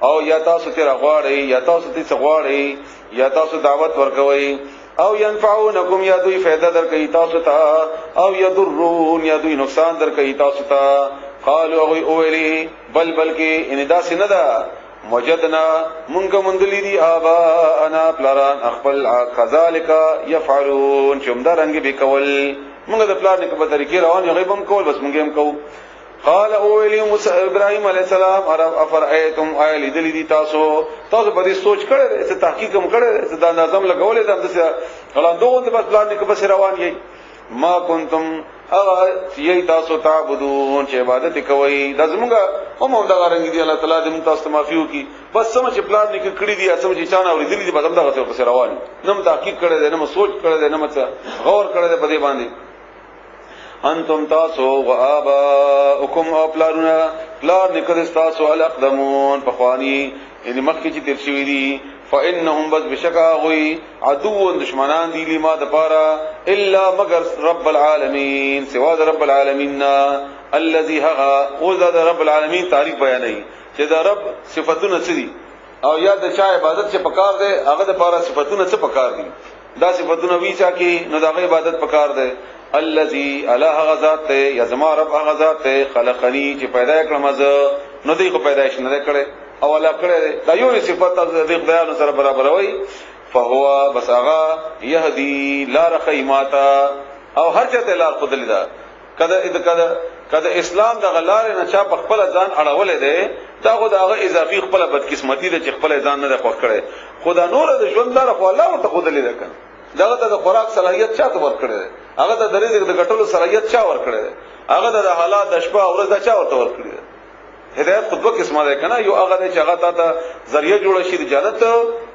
او یا تاسو ته راغواړي یا تاسو ته څغواړي یا تاسو دعوت ورکوي او ينفعونكم یا دوی فائدہ در کوي تاسو ته او يضرون یا دوی نقصان در کوي تاسو ته قالوا اولی بلکې ان داس نه ده وجدنا منګه مندلی دی آبا انا پلاران خپل کذالک يفعلون چومدا رنگ به کول منګه د پلار نه په طریقې روان یو غیبم کول بس منګه هم کو قال اولی موسی ابراهیم علیہ السلام افرایتم ایل دلی دی تاسو په دې سوچ کړه چې تحقیق هم کړه چې دا نظم لګولې دا د غلاندو د بس پلان کې بس روان یې ما کنتم اغه چې تاسو تعبدون چې عبادت کوي د زمونږه هم دا غرنګ دی الله تعالی دې تاسو معافیو کی بس سم چې پلان نه کړی دی سم چې چانه اوریدلی دی بس هم دا غته په روان نم تحقیق کړه دې نم سوچ کړه دې نم غور کړه دې په دې باندې انتم تاسو و آباؤکم او پلار نکد تاسو الاقدمون پخوانی یعنی مخی چی تیر شوی دی فإنهم بس بشکا غوی عدو دشمنان دی لما دپارا الا مگر رب العالمین سوا دا رب العالمین الذي هغا او دا رب العالمین تعریف بیانی چه دا رب صفتون سدی او یا دا چا عبادت چه پکار دے اغا دپارا صفتون چه پکار دی دا صفتون ویچا کی نو دا عبادت پکار دے الذي الله غزاد ته یا زما رب غزاد ته خلقنی چې پیدا کړم از نو دی کو پیدائش نه کړي او الله کړي دا یو صفات د خدای سره برابر وي فهو بسغا يهدي لا رخيماتا او هر چاته لار خدل دا کده اسلام د غلار نه چا په خپل ځان اړولې ده دا خو داغه اضافي خپل بدقسمتي ده چې خپل ځان نه خوښ کړي خدا نور د ژوند لار خو الله ورته خدل ده کنه دغه د خوراک صلاحیت چاته ورکړي هغه د رزق د ګټلو صلاحیت چا ورکړي هغه د حالات د شپه او ورځ چا ورته ورکړي هدایت خود به قسمه ده کنه یو هغه چې هغه ته ذریعہ جوړ شي د جنت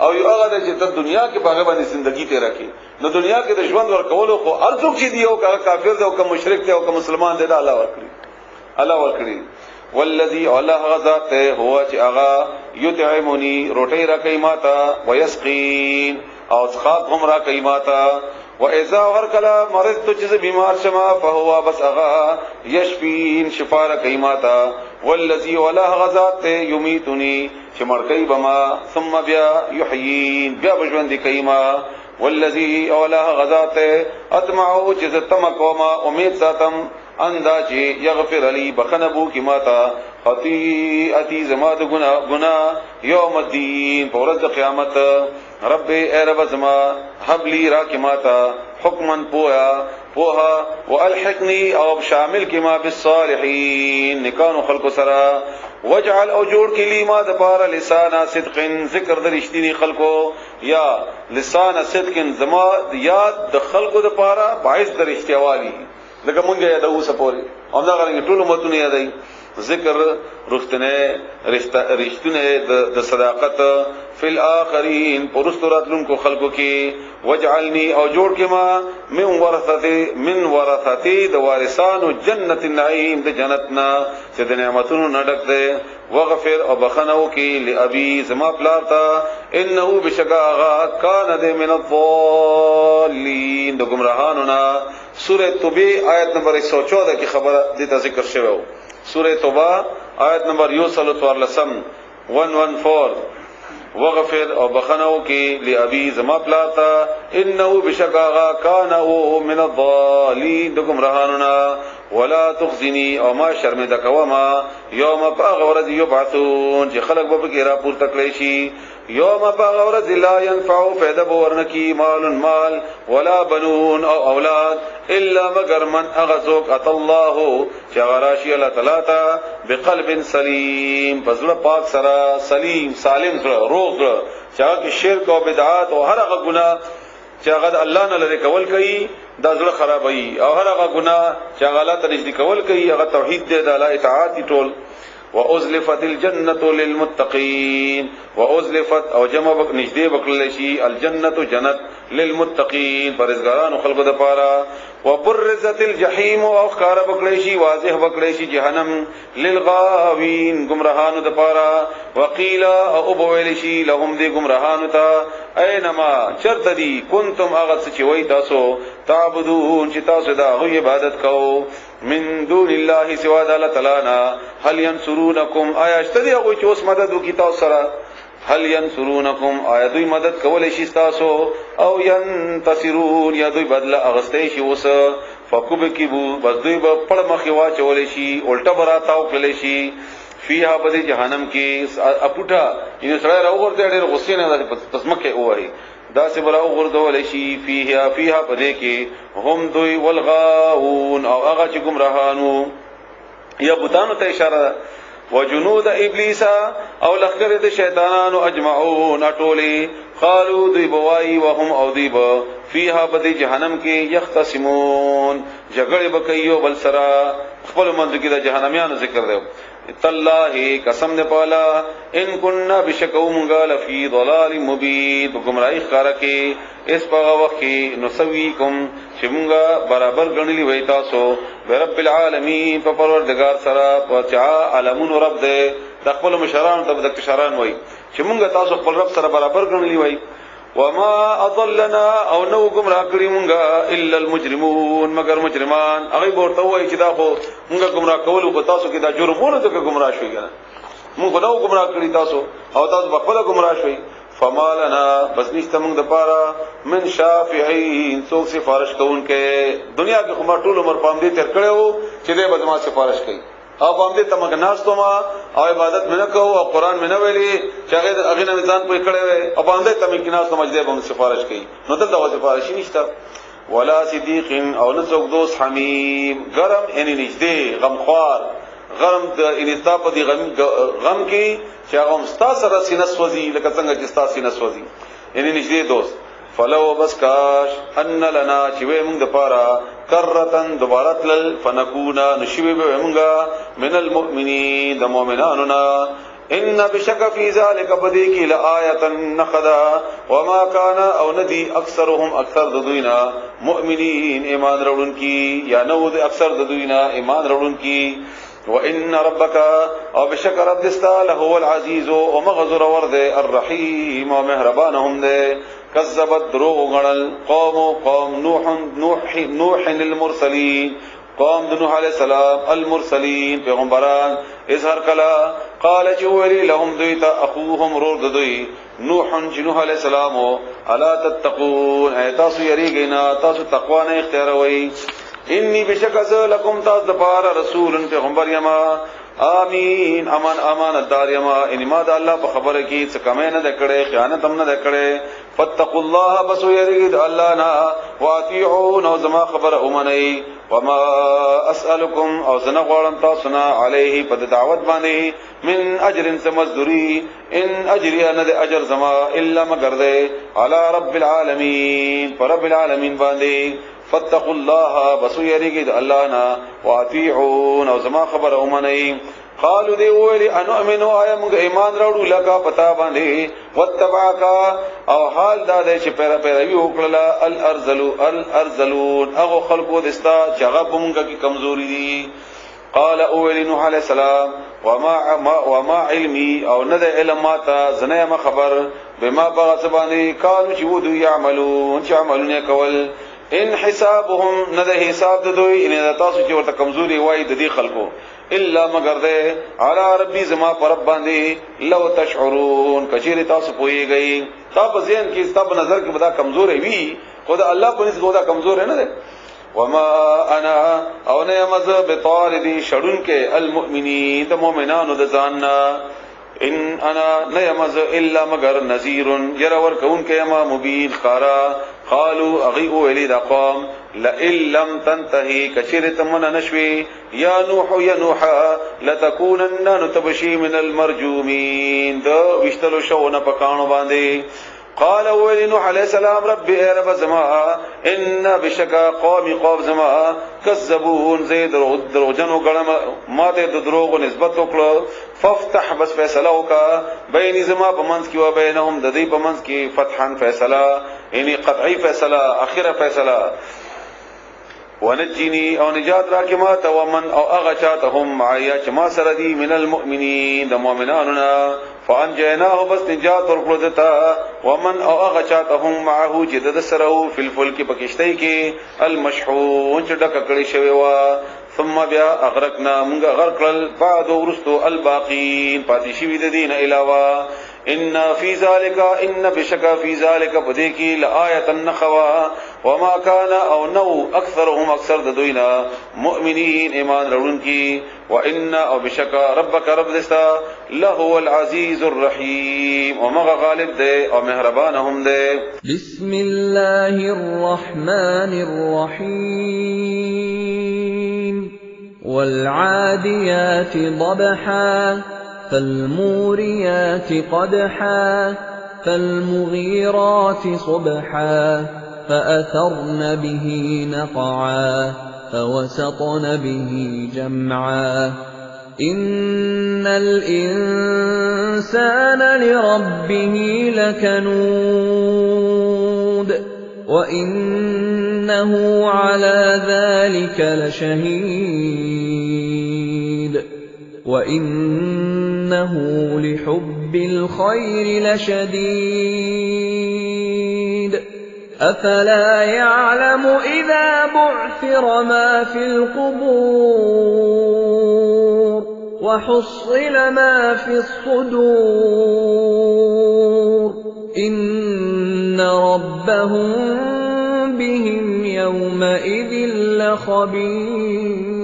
او یو هغه چې د دنیا کې باغ باندې ژوندۍ تیر کړي نو دنیا کې د ژوند ورکولو خو ارزو چې دی او کافر دی او که مشرک دی او که مسلمان دی الله ورکړي والذي الله غذات هو چې هغه یطعمنی روټي را کوي ماتا ويسقين او څخاب هم را کوي ماتا واذا هر کلا مرض تو چې بیمار شمه فهو بس اغا یشفین شفا را کوي ماتا والذي الله غذات یمیتنی چې مړ کوي بما ثم بیا یحیین بیا بژوند کوي ما والذي الله غذات اطمعو چې تمکوما امید ساتم اندا چې یغفر علی بخنبو کی ماتا خطیئتی زما د گناہ یوم الدین په ورځ د قیامت رب اے رب زما حب لی را کی ماتا حکمن پوها والحقنی او شامل کی ما بالصالحین نکانو خلق سرا وجعل او جوړ کی لی ما د پار لسان صدق ذکر د رښتینی خلقو یا لسان صدق زما یاد د خلقو د پاره باعث د رښتیاوالي لکه مونږه یادو سپوري او دا غره ټول متونه یادای ذکر رښتونه د صداقت فی الاخرین پرستراتلم کو خلقو کې وجعلنی او جوړ کې ما من ورثتی د وارثانو جنت النعیم د جنتنا چې د نعمتونو نډک ده وغفر او بخنو کې لابي زما پلارتا انه بشکاغا کان د من الضالین د گمراهانو نا سورۃ توبه آیت نمبر 114 کی خبر د ذکر شوی سورۃ توبه آیت نمبر 114 وغفر او بخنو کی لابی زما پلاتا انه بشکاغا کان او من الضالین د گمراهانو ولا تخزنی او ما شرمنده کوما یوم باغورز یبعثون چې خلق به کې را پورته کړی شي یوم باغورز لا ينفع فائدہ ورنکی مال ولا بنون او اولاد الا مگر من اغزوک ات الله چغراشی الله تعالی تا بقلب سلیم فزړه پاک سره سلیم سالم سره روغ چې شرک او بدعات او هر هغه ګناه چې هغه الله نه لري کول کوي دا زړه خرابوي او هر هغه ګناه چې هغه الله ته نږدې کول کوي هغه توحید دی د الله اطاعت دی ټول وازلفت الجنه للمتقين وازلفت او جمع نږدې وکړل شي الجنه جنت للمتقين پرهیزګارانو خلقو د پاره وبرزت الجحيم او خار وکړل شي واضح وکړل شي جهنم للغاوين گمراهانو د پاره وقيل او بویل شي لهم دي گمراهانو ته اينما چرتدي کنتم اغه چې وای تاسو تعبدون چې تاسو دا عبادت کوو من دون الله سوا د الله تعالی نه هل ينصرونكم آیا اشتدي او چې اوس مدد وکي تاسو سره هل ينصرونكم آیا دوی مدد کولای شي تاسو او ينتصرون یا دوی بدله اغستې شي اوس فكبكبو بس دوی په پړ مخې واچول شي الټه براتاو کړل شي فيها بده جهنم کې اپوټا ان سره راوغورته ډېر غصې نه د تسمکه وایي دا سی براو غردول شي فيها پدې کې هم دوی والغاون او هغه چې گمراهانو یا بوتانو ته اشاره وجنود ابلیس او لخر د شیطانانو اجمعون اټولي قالوا دوی بوای وهم او دوی به فيها پدې جهنم کې یختصمون جګړه وکيو بل سرا خپل منځ کې د جهنميانو ذکر دی تالله قسم نه پالا ان كنا بشکو مونږه لفي ضلال مبين گمراهي خاره کې اس په وخت کې نسويکم چې مونږه برابر غنلي وای تاسو رب العالمین په پروردگار سره پچا علمون رب دې د خپل مشران ته د کشران وای چې مونږه تاسو خپل رب سره برابر غنلي وای وما اضلنا او نو گمراه کړی مونږه الا المجرمون مگر مجرمان هغه ورته وای چې دا خو مونږه گمراه کول او تاسو کې دا جرمونه ته گمراه شوي کنه مونږ نو گمراه کړی تاسو او تاسو خپل گمراه شوي فمالنا بس نشته مونږ د پاره من شافعين څوک سفارش کوونکې دنیا کې کومه ټول عمر پام دې تر کړو چې دې بدما سفارش کوي او پام دې تمګ ناس توما او عبادت مې نه کوو او قران مې نه ویلي چې هغه نه ځان پوي کړي وي او پام دې تمګ ناس توما دې به سفارش کوي نو دلته سفارش نشته ولا صديق او نه څوک دوست حمیم گرم یعنی نږدې غمخوار غرم د انصاف دي غم کې چې هغه مستا سره سینس وزي لکه څنګه چې ستا سینس وزي یعنی نږدې دوست فلو بس کاش ان لنا چې موږ د پاره کرتن دوباره تل فنکونا نشوي به موږ من المؤمنین د مؤمنانو نا ان بشک فی ذلک بدی کی لآیه نخدا وما کان او ندی اکثرهم اکثر د دوینا مؤمنین ایمان وروړون کی یا نو د اکثر د دوینا ایمان وروړون کی وان ربک او بشک رب دستال هو العزیز او مغذر ورد الرحیم او مهربانهم ده كذبت دروغ غنل قوم نوح المرسلين قوم نوح عليه السلام المرسلين پیغمبران اظهر کلا قال جوری لهم دویتا اخوهم رود دوی نوح عليه السلام الا تتقون ایتاسو یریگینا تاسو تقوا نه اختیاروي انی بشکز لکم تاس دپار رسول پیغمبر یما آمین امانت دار یما ان ما د الله په خبره کې څه کمه نه دکړې خیانت هم نه دکړې فتقوا الله بس یرید الله نا واطيعون او زما خبره اومنئ وما اسالکم او زنه غواړم تاسو نه علیه په دعوت باندې من اجر سمزدری ان اجری ان د اجر زما الا مگر ده علی رب العالمین پر رب العالمین باندې فتقوا الله بس یریګد الله نا واطيعون او زما خبر اومنئ قالوا دی ویلی انؤمنو آیا موږ ایمان راوړو لکه پتا باندې وتبعک او حال دا دی چې پیروي وکړه الارذلون هغه خلقو دستا چې هغه موږ کې کمزوري دي قال اول نوح عليه السلام وما علمي او نه د علم ماته زنه ما خبر بما بغسبانی قالوا چې ودو يعملون چې عملونه کول ان حسابهم نه د حساب د دوی ان تاسو چې ورته کمزوري وای د دې خلکو الا مگر ده علی ربی زما پر رب باندې لو تشعرون کچیر تاسو پويږئ تاسو ذهن کې تاسو نظر کې بدا کمزور وي خدا الله په نس ګودا کمزور نه ده وما انا او نه مز بطارد شړون کې المؤمنین د مؤمنانو د ځاننا ان انا نه مز الا مگر نذیر ير ور کون کې ما مبین خارا قالوا اغيو الى دقام لئن لم تنتهي كشرت من نشوي يا نوح لتكونن نتبشي من المرجومين دو وشتلو شونه پکانو باندې قال ولي نوح عليه السلام ربي رب زما ان بشكا قوم زما كذبون زيد دروجنو غلم ماته د دروغ نسبت وکړو فافتح بس فیصله وکا بین زما پمنس کی و بینهم د دې پمنس کی فتحا فیصله یعنی قطعی فیصله اخیره فیصله ونجني او نجات راکې ما ته ومن او اغه چاتهم معایا چې ما سره دي من المؤمنین د مؤمنانو فانجيناه بس نجات ورکړو دتا ومن او اغه چاتهم معه چې د سره فی الفلک پکشتای کې المشحون چې ډک کړي شوی وا ثم بیا اغرقنا موږ غرقل بعد ورستو الباقین پاتې شوی د دین علاوه ان فی ذلک ان بشکا فی ذلک بدیکی لآیه النخوا وما كان او نو اکثرهم اکثر د دوینا مؤمنین ایمان وروړونکي وان او بشکا ربک رب دستا له العزیز الرحیم ومغ غالب دے او مهربان هم دے بسم الله الرحمن الرحیم والعادیات ضبحا فالموريات قدحا فالمغيرات صبحا فأثرن به نقعا فوسطن به جمعا إن الإنسان لربه لكنود وإنه على ذلك لشهيد وإنه لحب الخير لشديد أفلا يعلم إذا بعثر ما في القبور وحصل ما في الصدور إن ربهم بهم يومئذ لخبير